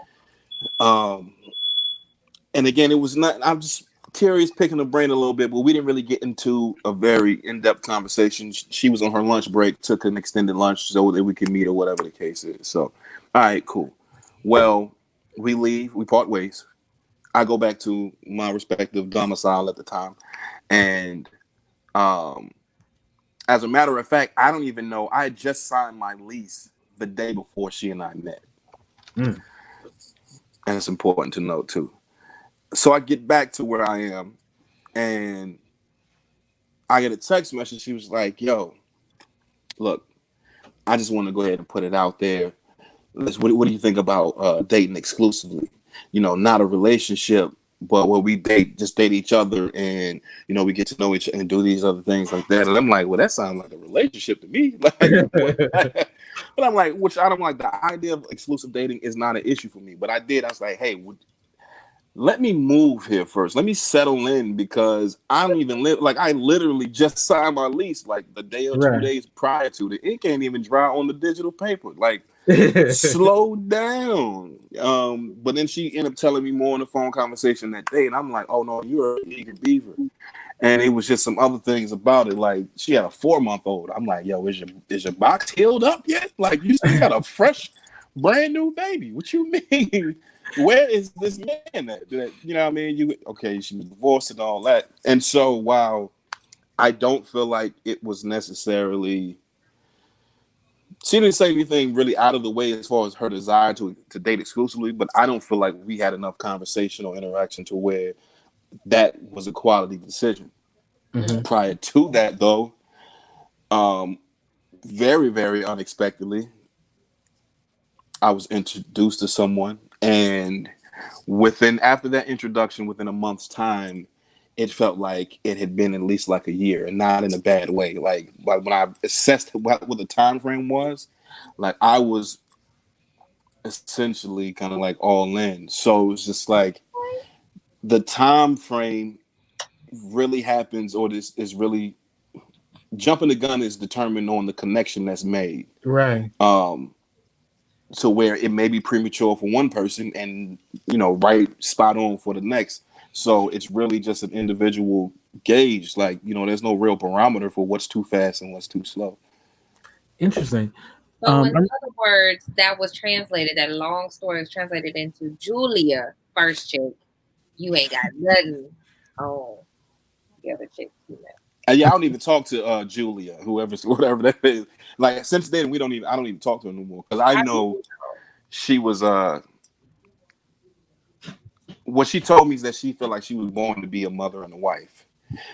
And again, it was not. I'm just curious, picking the brain a little bit, but we didn't really get into a very in-depth conversation. She was on her lunch break, took an extended lunch so that we could meet or whatever the case is. So, all right, cool. Well, we leave. We part ways. I go back to my respective domicile at the time, and as a matter of fact, I don't even know. I had just signed my lease the day before she and I met, and it's important to note too. So I get back to where I am, and I get a text message. She was like, yo, look, I just want to go ahead and put it out there. What do you think about dating exclusively? Not a relationship, but where we just date each other and, we get to know each other and do these other things like that. And I'm like, well, that sounds like a relationship to me. Like, but I'm like, which I don't like. The idea of exclusive dating is not an issue for me. But I was like, hey, let me move here first. Let me settle in because I don't even live. Like I literally just signed my lease like the day or 2 days prior to it. It can't even dry on the digital paper. Like Slow down. But then she ended up telling me more in the phone conversation that day, and I'm like, oh no, you're an eager beaver. And it was just some other things about it. Like she had a 4-month-old. I'm like, yo, is your box healed up yet? Like you still got a fresh, brand new baby. What you mean? Where is this man at? You know what I mean? She was divorced and all that. And so while I don't feel like it was necessarily, she didn't say anything really out of the way as far as her desire to date exclusively, but I don't feel like we had enough conversation or interaction to where that was a quality decision. Mhm. Prior to that, though, very, very unexpectedly, I was introduced to someone, and after that introduction, within a month's time, it felt like it had been at least like a year, and not in a bad way. Like when I assessed what the time frame was, like I was essentially kind of like all in. So it was just like the time frame really happens, or this is really jumping the gun is determined on the connection that's made. Right. So where it may be premature for one person and right spot on for the next. So it's really just an individual gauge. Like, there's no real barometer for what's too fast and what's too slow. Interesting. So in other words, that was translated, that long story was translated into Julia, first chick. You ain't got nothing on the other chick. Yeah, I don't even talk to Julia, whatever that is. Like since then, I don't even talk to her no more because I know she was what she told me is that she felt like she was born to be a mother and a wife.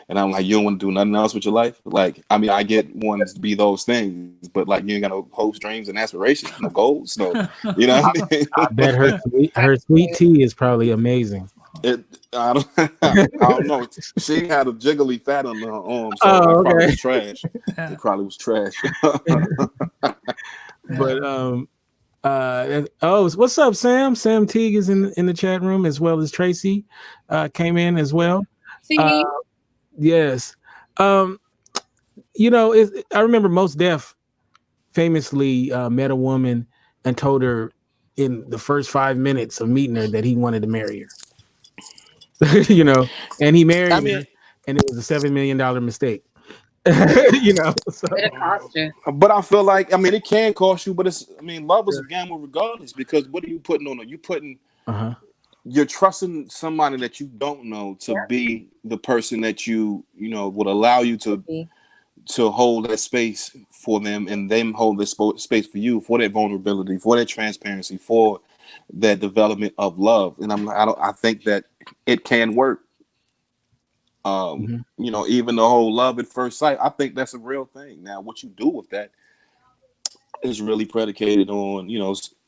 And I'm like, you don't want to do nothing else with your life? Like, I mean, I get ones to be those things, but like you ain't got no hopes, dreams, and aspirations, no goals. So, you know what I mean? I bet her sweet tea is probably amazing. I don't know. She had a jiggly fat on her arm, so it probably was trash. Yeah. It probably was trash. But what's up, Sam? Sam Teague is in the chat room, as well as Tracy came in as well. Yes. I remember Mos Def famously met a woman and told her in the first 5 minutes of meeting her that he wanted to marry her. And he married her, and it was a $7 million mistake. So. It cost you. But I feel like, it can cost you, but love is a gamble regardless, because what are you putting on? You're trusting somebody that you don't know to be the person that would allow you to hold that space for them, and them hold this space for you, for that vulnerability, for that transparency, for that development of love. And I think that it can work. Even the whole love at first sight, I think that's a real thing. Now, what you do with that is really predicated on,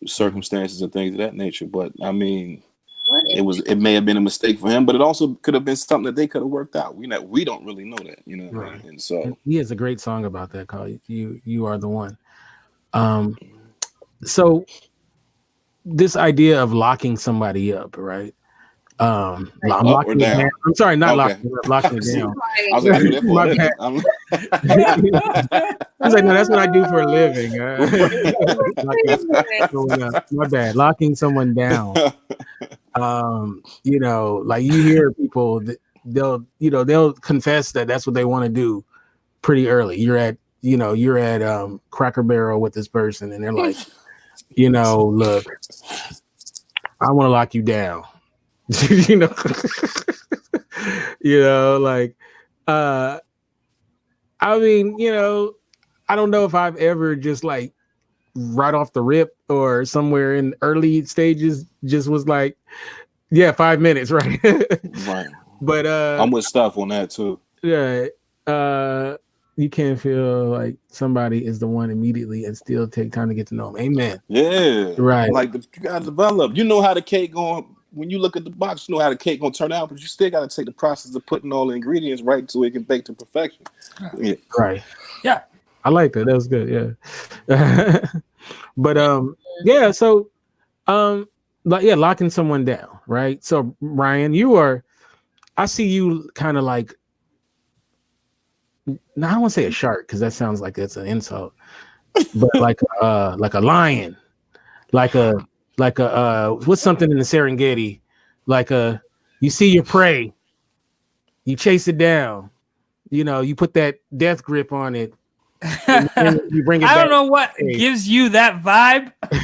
circumstances and things of that nature. But it may have been a mistake for him, but it also could have been something that they could have worked out. We don't really know that, Right. And so he has a great song about that called "You Are the One." So this idea of locking somebody up, right? I'm locking it down. I'm sorry, not locking it up, locking it down. I was like, I do that for a living. I was like, no, that's what I do for a living. My bad. Locking someone down. Like you hear people that they'll confess that that's what they want to do pretty early. You're at Cracker Barrel with this person, and they're like, look, I want to lock you down. I don't know if I've ever just like right off the rip or somewhere in early stages just was like, 5 minutes, right? Right. But I'm with stuff on that too. Yeah. You can't feel like somebody is the one immediately and still take time to get to know them. Amen. Yeah. Right. Like you gotta develop. You know how the cake going. When you look at the box, you know how the cake gonna turn out, but you still gotta take the process of putting all the ingredients right so it can bake to perfection. Yeah. Right. Yeah. I like that. That was good. Yeah. But so locking someone down, right? So Ryan, I see you kind of like, now I don't want to say a shark because that sounds like it's an insult, but like a lion, like a what's something in the Serengeti, like you see your prey, you chase it down, you put that death grip on it, and then you bring it I back. don't know what gives you that vibe. I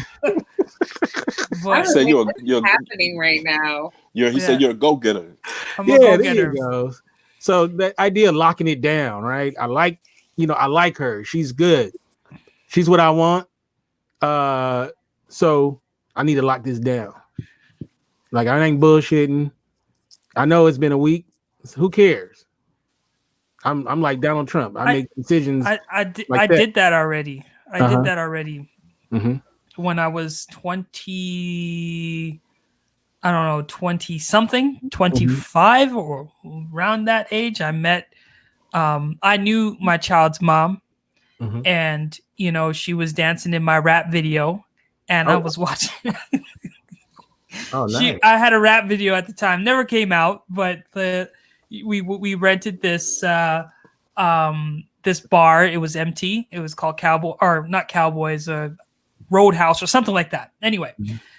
But don't know you're what's happening right now. he said you're a go-getter. I'm Yeah, a go there you getter. go. So the idea of locking it down, right? I like her. She's good. She's what I want. So I need to lock this down. Like I ain't bullshitting. I know it's been a week. So who cares? I'm like Donald Trump. I make decisions I like that. did that already. I Uh-huh. did that already Mm-hmm. when I was 20. I don't know, 20 something, 25 or around that age. I met. I knew my child's mom, Mm-hmm. and she was dancing in my rap video, and I Oh. was watching. Oh, nice. I had a rap video at the time, never came out, but we rented this this bar. It was empty. It was called Cowboy, or not Cowboys, Roadhouse or something like that. Anyway,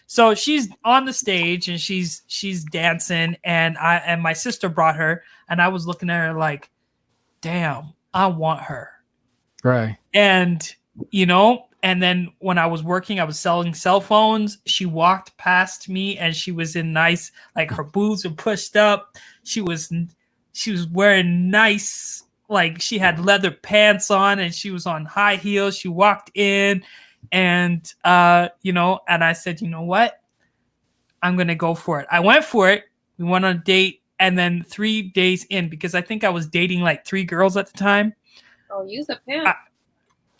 so she's on the stage and she's dancing, and my sister brought her, and I was looking at her like, damn, I want her. Right. And and then when I was working, I was selling cell phones. She walked past me, and she was in nice, like her boobs were pushed up. She was wearing nice, like she had leather pants on, and she was on high heels. She walked in, and and I said, you know what? I'm gonna go for it. I went for it. We went on a date, and then 3 days in, because I think I was dating like 3 girls at the time. Oh, use a pimp.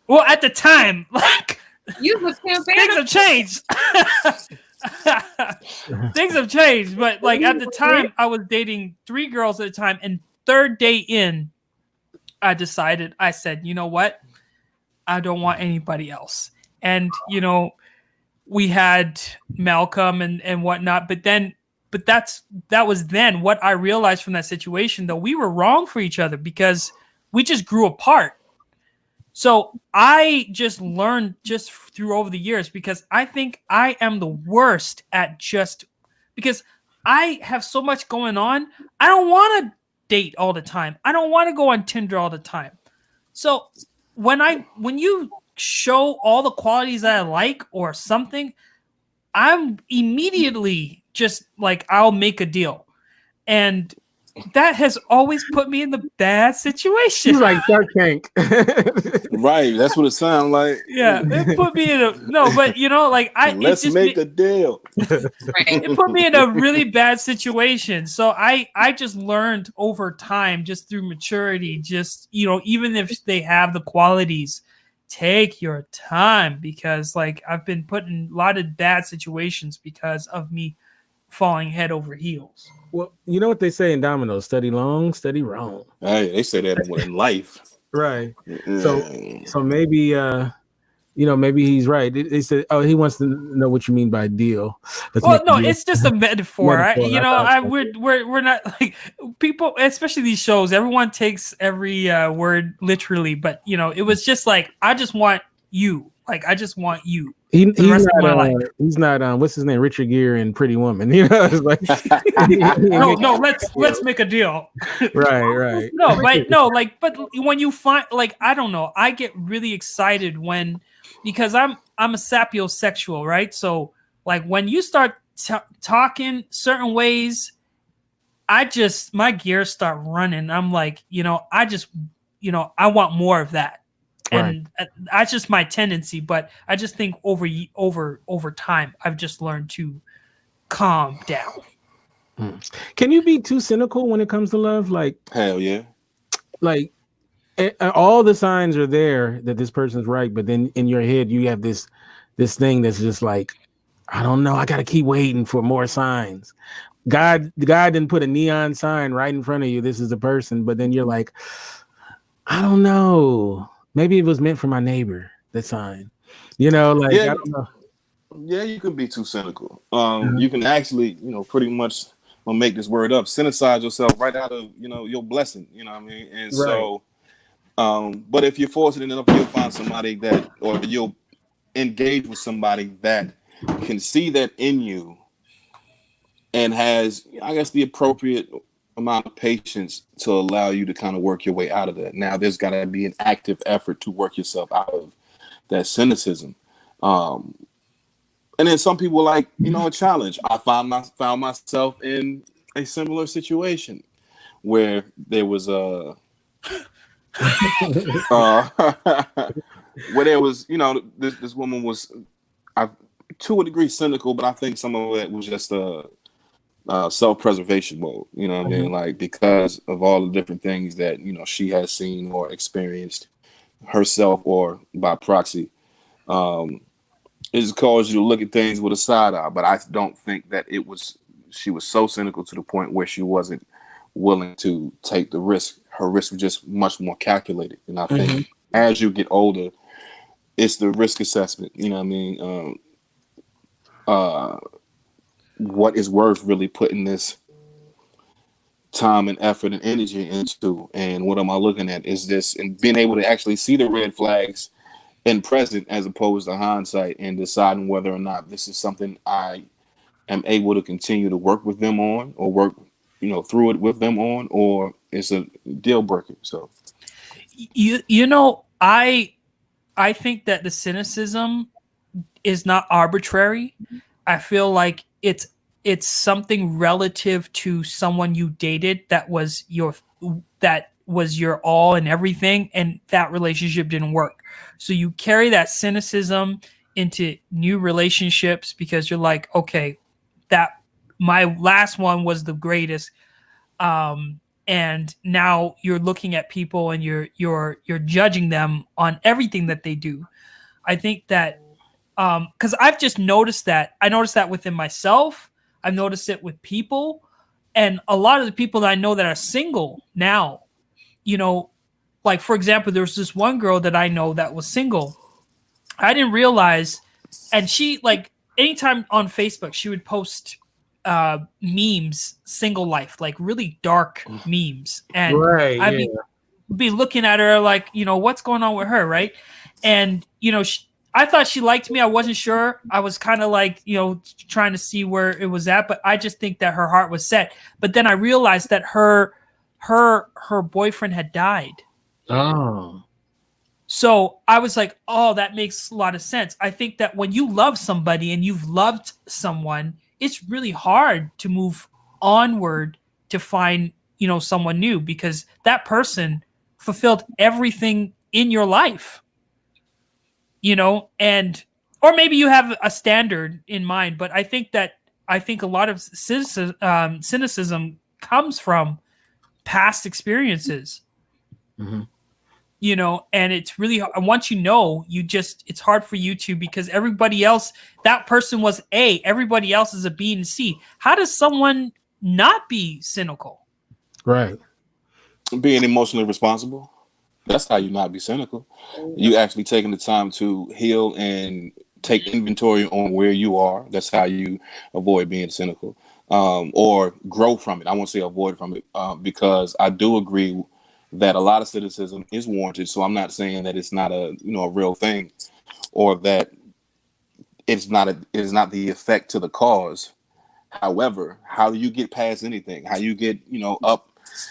Well, at the time, like Use a pimp. things have changed. Things have changed, but like at the time, I was dating 3 girls at a time, and 3rd day in, I decided. I said, you know what? I don't want anybody else. And we had Malcolm and whatnot, but that was then. What I realized from that situation, though, we were wrong for each other because we just grew apart. So I just learned just through over the years, because I think I am the worst at because I have so much going on. I don't want to date all the time. I don't want to go on Tinder all the time. So when you show all the qualities that I like or something, I'm immediately just like, I'll make a deal. And that has always put me in the bad situation. You're like Shark Tank. Right, that's what it sounds like. Yeah, it put me in Let's make a deal. It put me in a really bad situation. So I just learned over time, just through maturity, just even if they have the qualities, take your time, because like I've been put in a lot of bad situations because of me falling head over heels. Well, you know what they say in dominoes: study long, study wrong. Hey, they say that in life. Right. So maybe maybe he's right. They said, oh, he wants to know what you mean by deal. It's just a metaphor. We're not like people, especially these shows. Everyone takes every word literally, but it was just like, I just want you. Like, I just want you. He's not what's his name, Richard Gere in Pretty Woman. It's like let's make a deal. Right. But when you find, like, I don't know, I get really excited because I'm a sapiosexual, right? So like when you start talking certain ways, my gears start running. I'm like, I want more of that. And that's just my tendency, but I just think over time, I've just learned to calm down. Can you be too cynical when it comes to love? Like, hell yeah. Like, all the signs are there that this person's right, but then in your head you have this thing that's just like, I don't know, I gotta keep waiting for more signs. God didn't put a neon sign right in front of you. This is the person, but then you're like, I don't know. Maybe it was meant for my neighbor, the sign. I don't know. Yeah, you can be too cynical. You can actually, pretty much, I'll make this word up, synthesize yourself right out of, your blessing. You know what I mean? And so, but if you're fortunate enough, you'll find somebody or you'll engage with somebody that can see that in you and has, I guess, the appropriate amount of patience to allow you to kind of work your way out of that. Now, there's got to be an active effort to work yourself out of that cynicism. Um, and then some people like, a challenge. I found myself in a similar situation where there was a where there was, this woman was, I, to a degree, cynical, but I think some of it was just self-preservation mode. You know what I mean? Like, because of all the different things that she has seen or experienced herself or by proxy, it just caused you to look at things with a side eye. But I don't think that she was so cynical to the point where she wasn't willing to take the risk. Her risk was just much more calculated. And I think as you get older, it's the risk assessment. You know what I mean? What is worth really putting this time and effort and energy into? And what am I looking at? Is this, and being able to actually see the red flags in present as opposed to hindsight, and deciding whether or not this is something I am able to continue to work with them on, or work through it with them on, or it's a deal breaker. So I think that the cynicism is not arbitrary. I feel like it's something relative to someone you dated that was your all and everything, and that relationship didn't work. So you carry that cynicism into new relationships because you're like, okay, that my last one was the greatest. And now you're looking at people and you're judging them on everything that they do. I think that because I've just noticed that. I noticed that within myself. I've noticed it with people, and a lot of the people that I know that are single now, like for example, there's this one girl that I know that was single. I didn't realize, and she, like, anytime on Facebook she would post memes, single life, like really dark memes, and Right. I'd Yeah. be looking at her like, what's going on with her, right? And I thought she liked me. I wasn't sure. I was kind of like, trying to see where it was at, but I just think that her heart was set. But then I realized that her boyfriend had died. Oh. So I was like, oh, that makes a lot of sense. I think that when you love somebody and you've loved someone, it's really hard to move onward to find, someone new, because that person fulfilled everything in your life, and, or maybe you have a standard in mind, but I think a lot of cynicism comes from past experiences. And it's really, once it's hard for you to, because everybody else, that person was A, everybody else is a B and C. How does someone not be cynical? Right. Being emotionally responsible, that's how you not be cynical. You actually taking the time to heal and take inventory on where you are. That's how you avoid being cynical, or grow from it. I won't say avoid from it, because I do agree that a lot of cynicism is warranted. So I'm not saying that it's not a real thing, or that it is not the effect to the cause. However, how do you get past anything? How you get up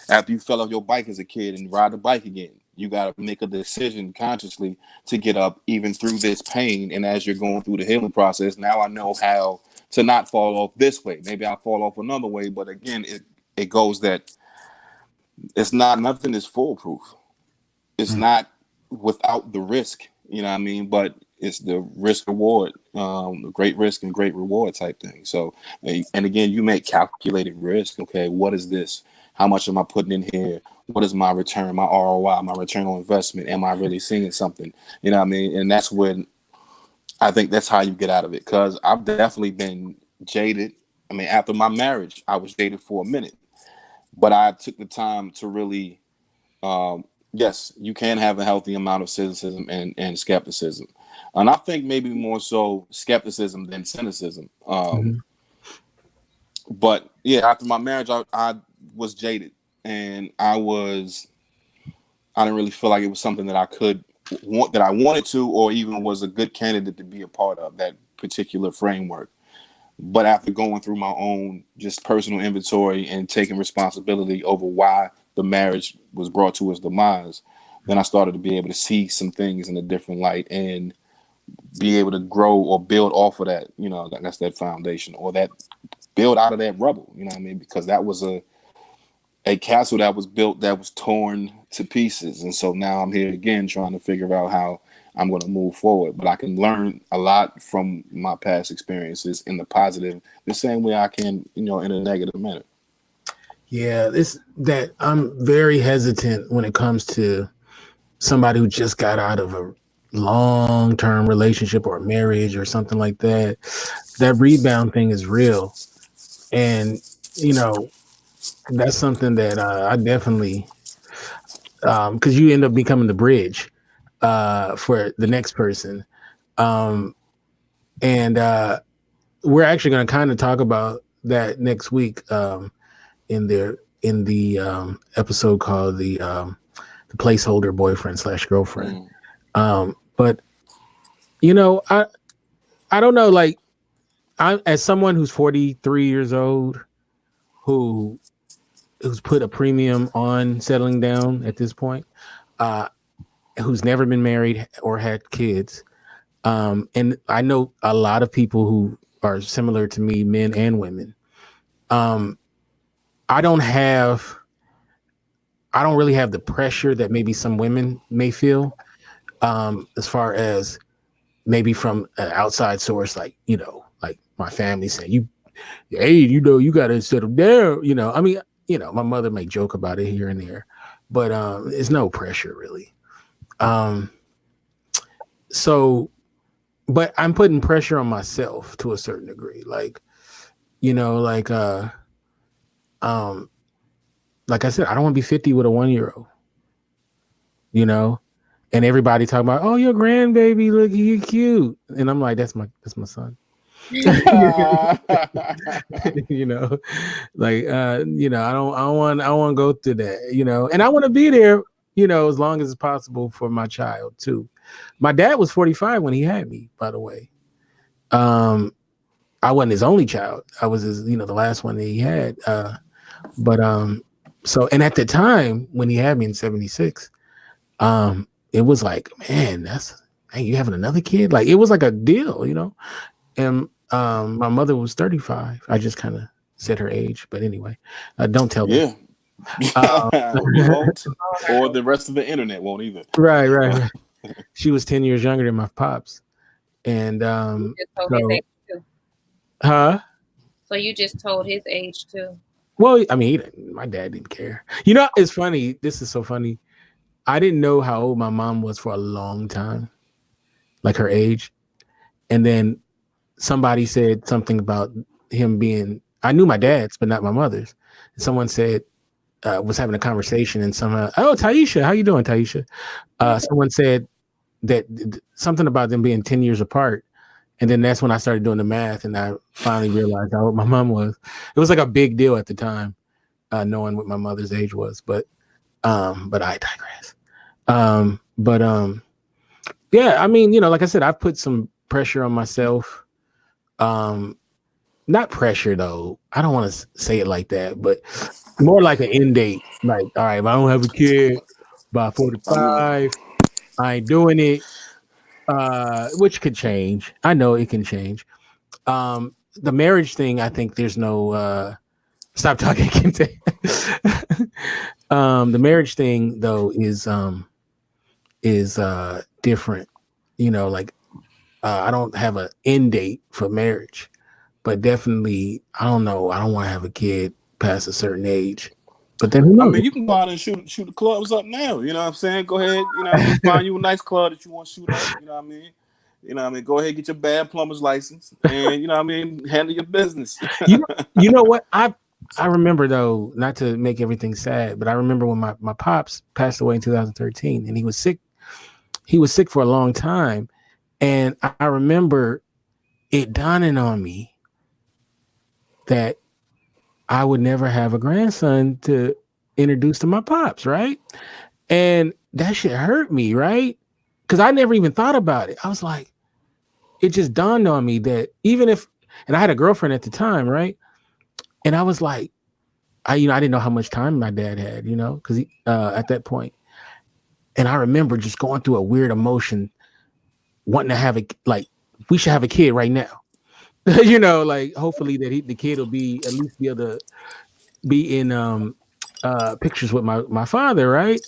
after you fell off your bike as a kid and ride the bike again? You got to make a decision consciously to get up even through this pain. And as you're going through the healing process, now I know how to not fall off this way. Maybe I'll fall off another way. But again, it goes that it's not, nothing is foolproof. It's not without the risk, you know what I mean? But it's the risk reward, great risk and great reward type thing. So, and again, you make calculated risk. Okay, what is this? How much am I putting in here? What is my return, my ROI, my return on investment? Am I really seeing something? You know what I mean? And that's when I think that's how you get out of it. Because I've definitely been jaded. I mean, after my marriage, I was jaded for a minute. But I took the time to really, yes, you can have a healthy amount of cynicism and skepticism. And I think maybe more so skepticism than cynicism. But yeah, after my marriage, I was jaded, and I didn't really feel like it was something that I wanted to, or even was a good candidate to be a part of. That particular framework. But after going through my own just personal inventory and taking responsibility over why the marriage was brought to its demise, then I started to be able to see some things in a different light and be able to grow or build off of that. That's that foundation, or that build out of that rubble. You know what I mean? Because that was a castle that was built that was torn to pieces. And so now I'm here again trying to figure out how I'm going to move forward. But I can learn a lot from my past experiences in the positive, the same way I can, in a negative manner. Yeah, that I'm very hesitant when it comes to somebody who just got out of a long-term relationship or marriage or something like that. That rebound thing is real. And, that's something that I definitely, because you end up becoming the bridge for the next person. And we're actually going to kind of talk about that next week in the episode called the placeholder boyfriend / girlfriend. But I don't know, like, I, as someone who's 43 years old, who's put a premium on settling down at this point, who's never been married or had kids. And I know a lot of people who are similar to me, men and women. I don't really have the pressure that maybe some women may feel, as far as maybe from an outside source, like my family saying, hey, you got to settle down. I mean, my mother may joke about it here and there, but it's no pressure really. So, but I'm putting pressure on myself to a certain degree, like I said, I don't want to be 50 with a 1-year-old, and everybody talking about, oh, your grandbaby, look, he cute, and I'm like, that's my son. Like I don't want to go through that, and I want to be there, as long as it's possible for my child too. My dad was 45 when he had me, by the way. I wasn't his only child. I was his, the last one that he had. But so, and at the time when he had me in 76, it was like, man, you having another kid? Like, it was like a deal, and my mother was 35. I just kind of said her age, but anyway, don't tell me. Yeah. We won't, or the rest of the internet won't either. Right. She was 10 years younger than my pops. And So you just told his age too? Well, I mean, my dad didn't care. It's funny. This is so funny. I didn't know how old my mom was for a long time, like her age. And then somebody said something about him being, I knew my dad's, but not my mother's. And someone said, was having a conversation, and somehow, oh, Taisha, how you doing, Taisha? Someone said that something about them being 10 years apart. And then that's when I started doing the math, and I finally realized how old my mom was. It was like a big deal at the time, knowing what my mother's age was. But I digress. Yeah, I mean, like I said, I've put some pressure on myself. Not pressure though. I don't want to say it like that, but more like an end date. Like, all right, if I don't have a kid by 45, I ain't doing it. Which could change. I know it can change. The marriage thing, I think there's no stop talking, Kinte. The marriage thing though is different. Like I don't have an end date for marriage, but definitely I don't know. I don't want to have a kid past a certain age. But then who knows? I mean, you can go out and shoot the clubs up now. You know what I'm saying? Go ahead. Find you a nice club that you want to shoot up. You know what I mean? Go ahead, get your bad plumber's license, and handle your business. you know what? I remember though, not to make everything sad, but I remember when my pops passed away in 2013, and he was sick. He was sick for a long time, and I remember it dawning on me that I would never have a grandson to introduce to my pops, right? And that shit hurt me, right? Because I never even thought about it. I was like, it just dawned on me that even if, and I had a girlfriend at the time, right? And I was like, I didn't know how much time my dad had, because at that point, and I remember just going through a weird emotion, wanting to have like, we should have a kid right now, like hopefully that the kid will be at least be able to be in pictures with my father, right?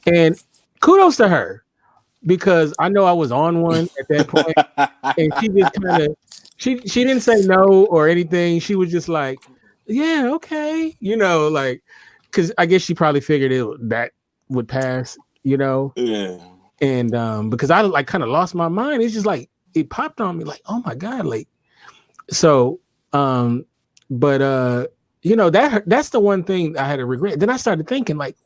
And kudos to her because I know I was on one at that point, and she just kind of she didn't say no or anything. She was just like, yeah, okay, like because I guess she probably figured that would pass, Yeah. and because I like kind of lost my mind. It's just like it popped on me, like, oh my god, like so. But that's the one thing I had to regret. Then I started thinking, like,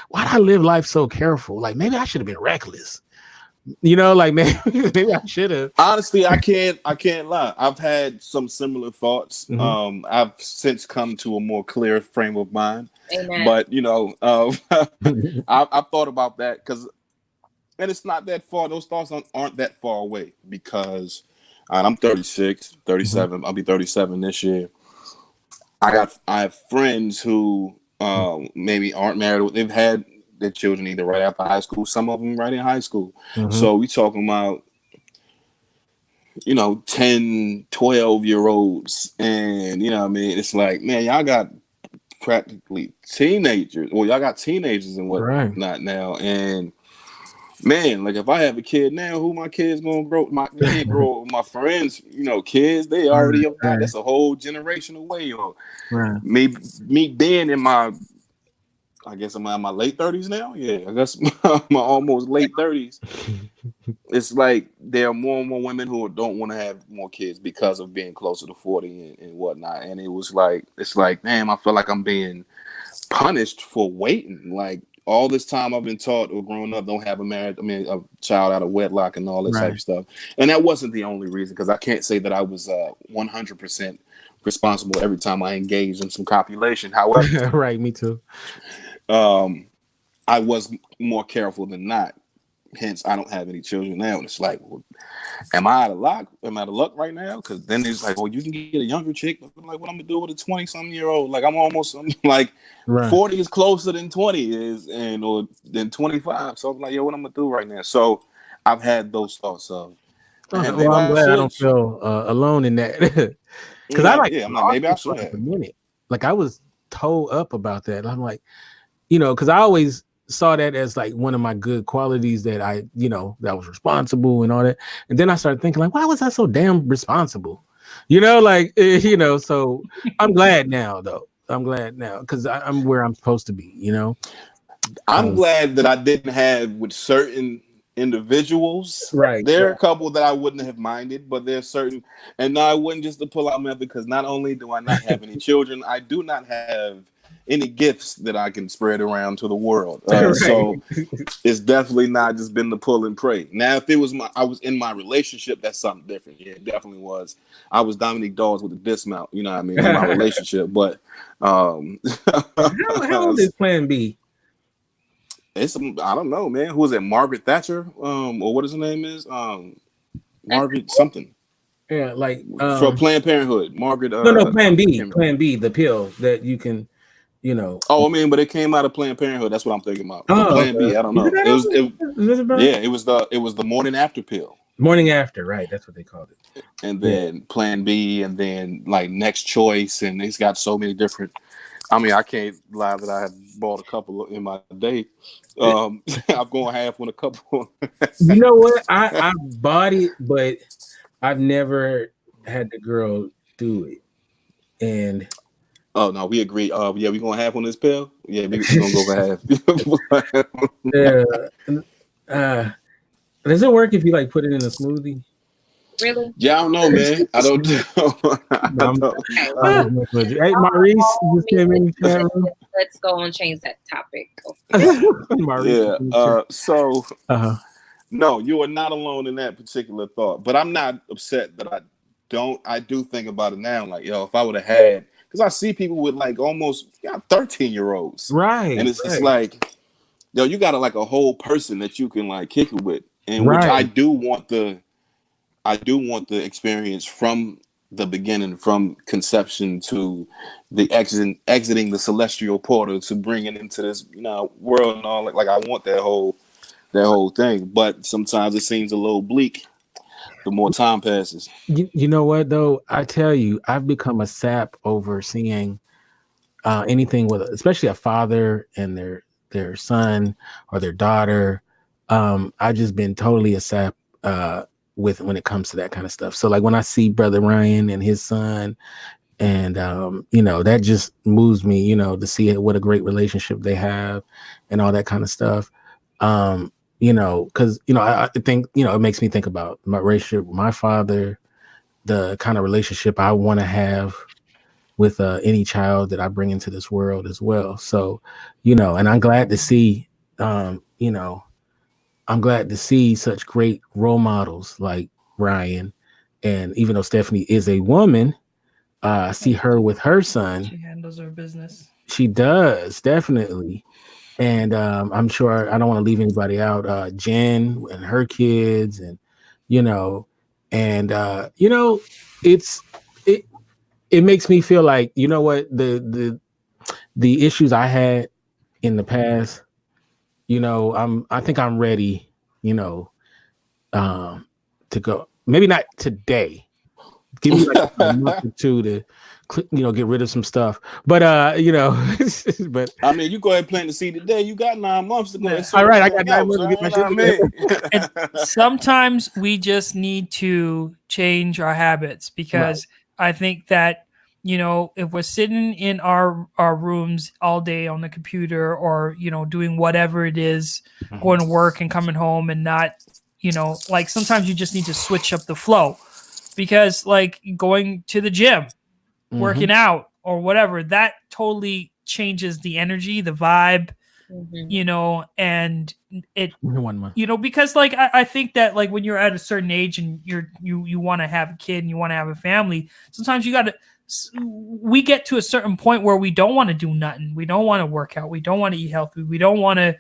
why did I live life so careful? Like maybe I should have been reckless. Like maybe I should have. Honestly, I can't lie. I've had some similar thoughts. Mm-hmm. I've since come to a more clear frame of mind. Amen. But I've thought about that and it's not that far. Those thoughts aren't that far away because I'm 36, 37. Mm-hmm. I'll be 37 this year. I have friends who maybe aren't married. They've had their children either right after high school, some of them right in high school. Mm-hmm. So we talking about 10, 12-year-olds, and what I mean, it's like, man, y'all got practically teenagers. Well, y'all got teenagers and whatnot right now, and man, like if I have a kid now, who my kid's gonna grow? My kid grow up with my friends, kids. They already up there. That's a whole generation away. Or me being in my, I guess I'm in my late 30s now. Yeah, I guess my almost late 30s. It's like there are more and more women who don't want to have more kids because of being closer to 40 and whatnot. And it's like, damn, I feel like I'm being punished for waiting. Like all this time I've been taught or growing up, don't have a child out of wedlock and all that type of stuff. And that wasn't the only reason, because I can't say that I was 100% responsible every time I engaged in some copulation. However, right, me too. I was more careful than not. Hence, I don't have any children now. And it's like, well, am I out of luck? Am I out of luck right now? Because then it's like, well, you can get a younger chick. But I'm like, what I'm gonna do with a 20-something-year-old? Like, I'm like, right. 40 is closer than 20 is, or than 25. So I'm like, yo, what I'm gonna do right now? So I've had those thoughts of. I'm glad I don't feel alone in that. Because I'm like, maybe I should have. A minute. Like I was told up about that. I'm like, because I always saw that as like one of my good qualities that I, that was responsible and all that. And then I started thinking like, why was I so damn responsible? So I'm glad now though. I'm glad now because I'm where I'm supposed to be, I'm glad that I didn't have with certain individuals. Right. There are a couple that I wouldn't have minded, but there's certain, and no, I wouldn't just the pull-out method, because not only do I not have any children, I do not have any gifts that I can spread around to the world. Right. So it's definitely not just been the pull and pray. Now, if it was I was in my relationship, that's something different. Yeah, it definitely was. I was Dominique Dawes with the dismount, in my relationship. But how old is Plan B? It's I don't know, man. Who is it? Margaret Thatcher, or what his name is? Margaret something. Yeah, like for Planned Parenthood. Margaret. No, Plan B. Plan B, the pill that you can. Oh, I mean, but it came out of Planned Parenthood. That's what I'm thinking about. Plan B, I don't know. It was the morning after pill. Morning after, right? That's what they called it. And then Plan B, and then like Next Choice, and it's got so many different. I mean, I can't lie that I have bought a couple in my day. I'm going half on a couple. You know what? I bought it, but I've never had the girl do it, and. Oh no, we agree. Yeah, we going half on this pill. Yeah, we gonna go for half. Yeah. Does it work if you like put it in a smoothie? Really? Yeah, I don't know, man. I don't know. Hey, Maurice, just came in. Let's go and change that topic. Yeah. So, no, you are not alone in that particular thought. But I'm not upset that I don't. I do think about it now. Like, yo, if I would have had. Because I see people with like almost 13-year-olds. Right. And it's just like, yo, you got like a whole person that you can like kick it with. And which I do want I do want the experience from the beginning, from conception to the exiting the celestial portal to bringing into this, world and all. Like I want that whole thing. But sometimes it seems a little bleak the more time passes. You know what though? I tell you, I've become a sap over seeing anything with, especially a father and their son or their daughter. I've just been totally a sap with when it comes to that kind of stuff. So like when I see Brother Ryan and his son, and that just moves me, to see what a great relationship they have and all that kind of stuff. Because I think it makes me think about my relationship with my father, the kind of relationship I want to have with any child that I bring into this world as well. So, and I'm glad to see, I'm glad to see such great role models like Ryan. And even though Stephanie is a woman, I see her with her son. She handles her business. She does, definitely. And I'm sure I don't want to leave anybody out. Jen and her kids, and and it's it makes me feel like, what, the issues I had in the past, I think I'm ready, to go. Maybe not today. Give me like a month or two to get rid of some stuff. But but I mean, you go ahead and plant the seed today. You got 9 months to go. Yeah. All right, I got 9 months to get my shit together. And sometimes we just need to change our habits, because I think that, if we're sitting in our rooms all day on the computer, or, doing whatever it is, going to work and coming home and not, like sometimes you just need to switch up the flow, because like going to the gym, working out or whatever, that totally changes the energy, the vibe, and it, because like I think that like when you're at a certain age and you want to have a kid and you want to have a family, sometimes we get to a certain point where we don't want to do nothing. We don't want to work out. We don't want to eat healthy. We don't want to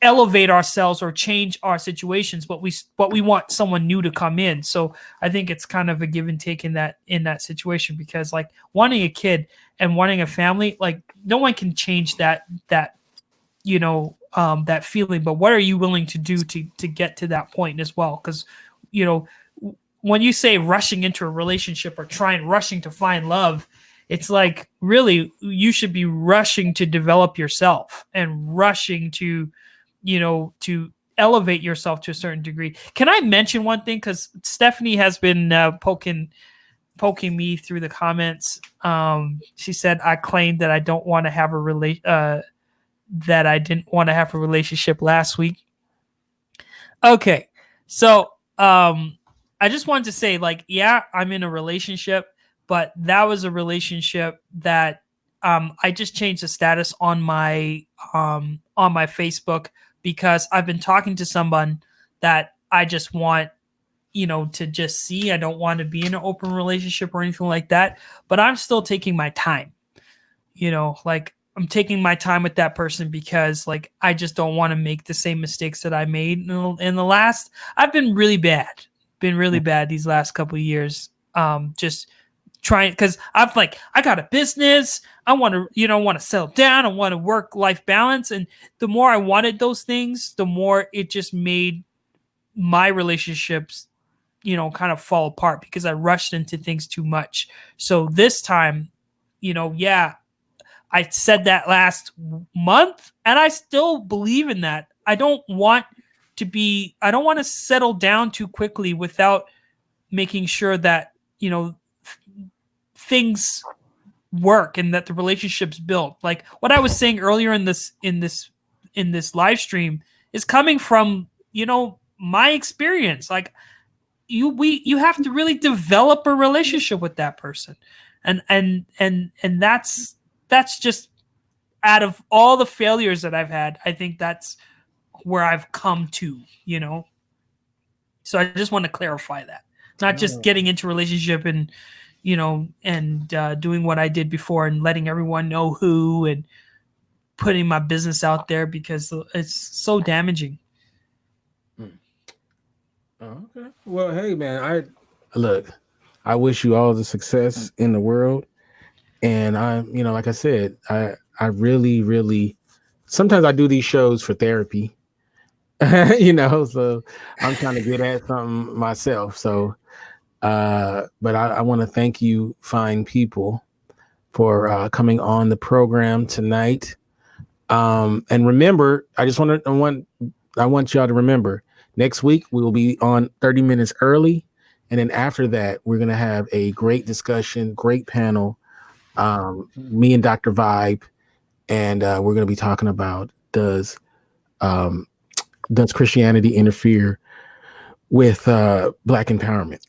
elevate ourselves or change our situations, but we want someone new to come in. So I think it's kind of a give and take in that situation, because like wanting a kid and wanting a family, like no one can change that feeling. But what are you willing to do to get to that point as well? Because when you say rushing into a relationship or rushing to find love, it's like really you should be rushing to develop yourself and rushing to elevate yourself to a certain degree. Can I mention one thing? Because Stephanie has been poking me through the comments. She said I claimed that I don't want to have that I didn't want to have a relationship last week. Okay, so I just wanted to say, like, yeah, I'm in a relationship, but that was a relationship that I just changed the status on my Facebook, because I've been talking to someone that I just want, to just see. I don't want to be in an open relationship or anything like that, but I'm still taking my time, like I'm taking my time with that person, because like, I just don't want to make the same mistakes that I made in the last. I've been really bad these last couple of years. Just trying, because I got a business. I want to settle down. I want to work-life balance. And the more I wanted those things, the more it just made my relationships, kind of fall apart, because I rushed into things too much. So this time, I said that last month, and I still believe in that. I don't want to settle down too quickly without making sure that, things work and that the relationships build. Like what I was saying earlier in this live stream is coming from, my experience. Like you have to really develop a relationship with that person. And that's just, out of all the failures that I've had, I think that's where I've come to, So I just want to clarify that. Not just getting into a relationship and, doing what I did before and letting everyone know who and putting my business out there, because it's so damaging. Oh, okay. Well, hey man, I look. I wish you all the success in the world, and like I said, I really, really. Sometimes I do these shows for therapy, So I'm trying to get at something myself. So, but I want to thank you, fine people, for coming on the program tonight. And remember, I want y'all to remember next week we will be on 30 minutes early. And then after that, we're going to have a great discussion, great panel. Me and Dr. Vibe, and we're going to be talking about um, does Christianity interfere with Black empowerment?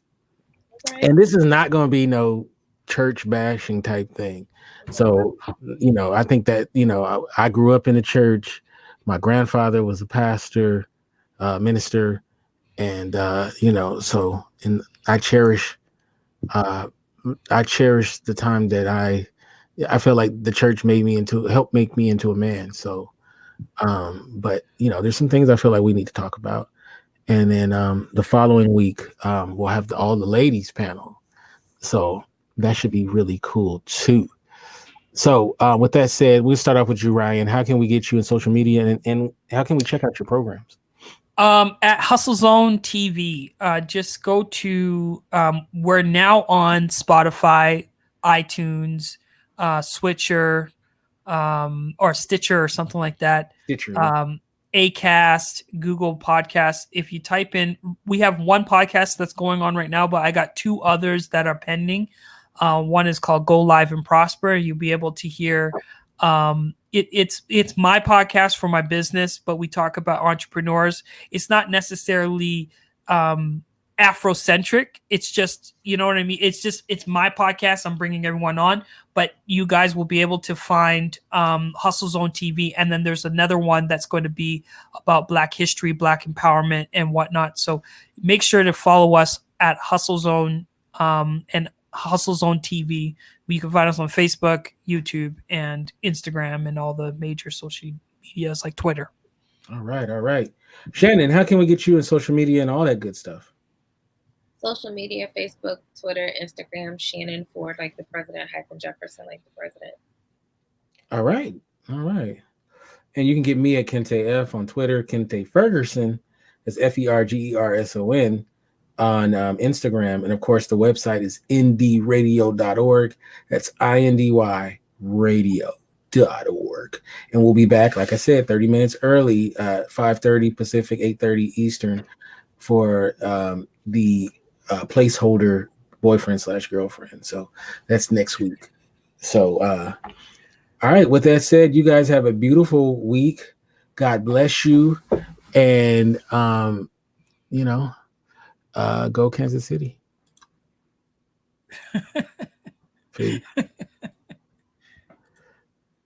Right. And this is not going to be no church bashing type thing. So, I think that, I grew up in a church. My grandfather was a pastor, minister, and, and I cherish, uh, I cherish the time that I feel like the church helped make me into a man. So, but there's some things I feel like we need to talk about. And then the following week, we'll have all the ladies panel. So that should be really cool too. So with that said, we'll start off with you, Ryan. How can we get you in social media, and how can we check out your programs? At Hustle Zone TV, just go to, we're now on Spotify, iTunes, Switcher, or Stitcher or something like that. Stitcher. Acast, Google Podcasts. If you type in, we have one podcast that's going on right now, but I got two others that are pending. One is called Go Live and Prosper. You'll be able to hear. It's my podcast for my business, but we talk about entrepreneurs. It's not necessarily Afrocentric. It's just, you know what I mean? It's my podcast. I'm bringing everyone on, but you guys will be able to find Hustle Zone TV. And then there's another one that's going to be about Black history, Black empowerment, and whatnot. So make sure to follow us at Hustle Zone and Hustle Zone TV. You can find us on Facebook, YouTube, and Instagram, and all the major social medias like Twitter. All right. Shannon, how can we get you in social media and all that good stuff? Social media, Facebook, Twitter, Instagram, Shannon Ford, like the president, Jefferson, like the president. All right. And you can get me at Kinte F on Twitter, Kinte Ferguson, that's Fergerson, on Instagram. And of course, the website is indyradio.org. That's INDY radio.org. And we'll be back, like I said, 30 minutes early, 5:30 Pacific, 8:30 Eastern, for the placeholder boyfriend/girlfriend. So that's next week. So, all right. With that said, you guys have a beautiful week. God bless you. And, go Kansas City. Peace.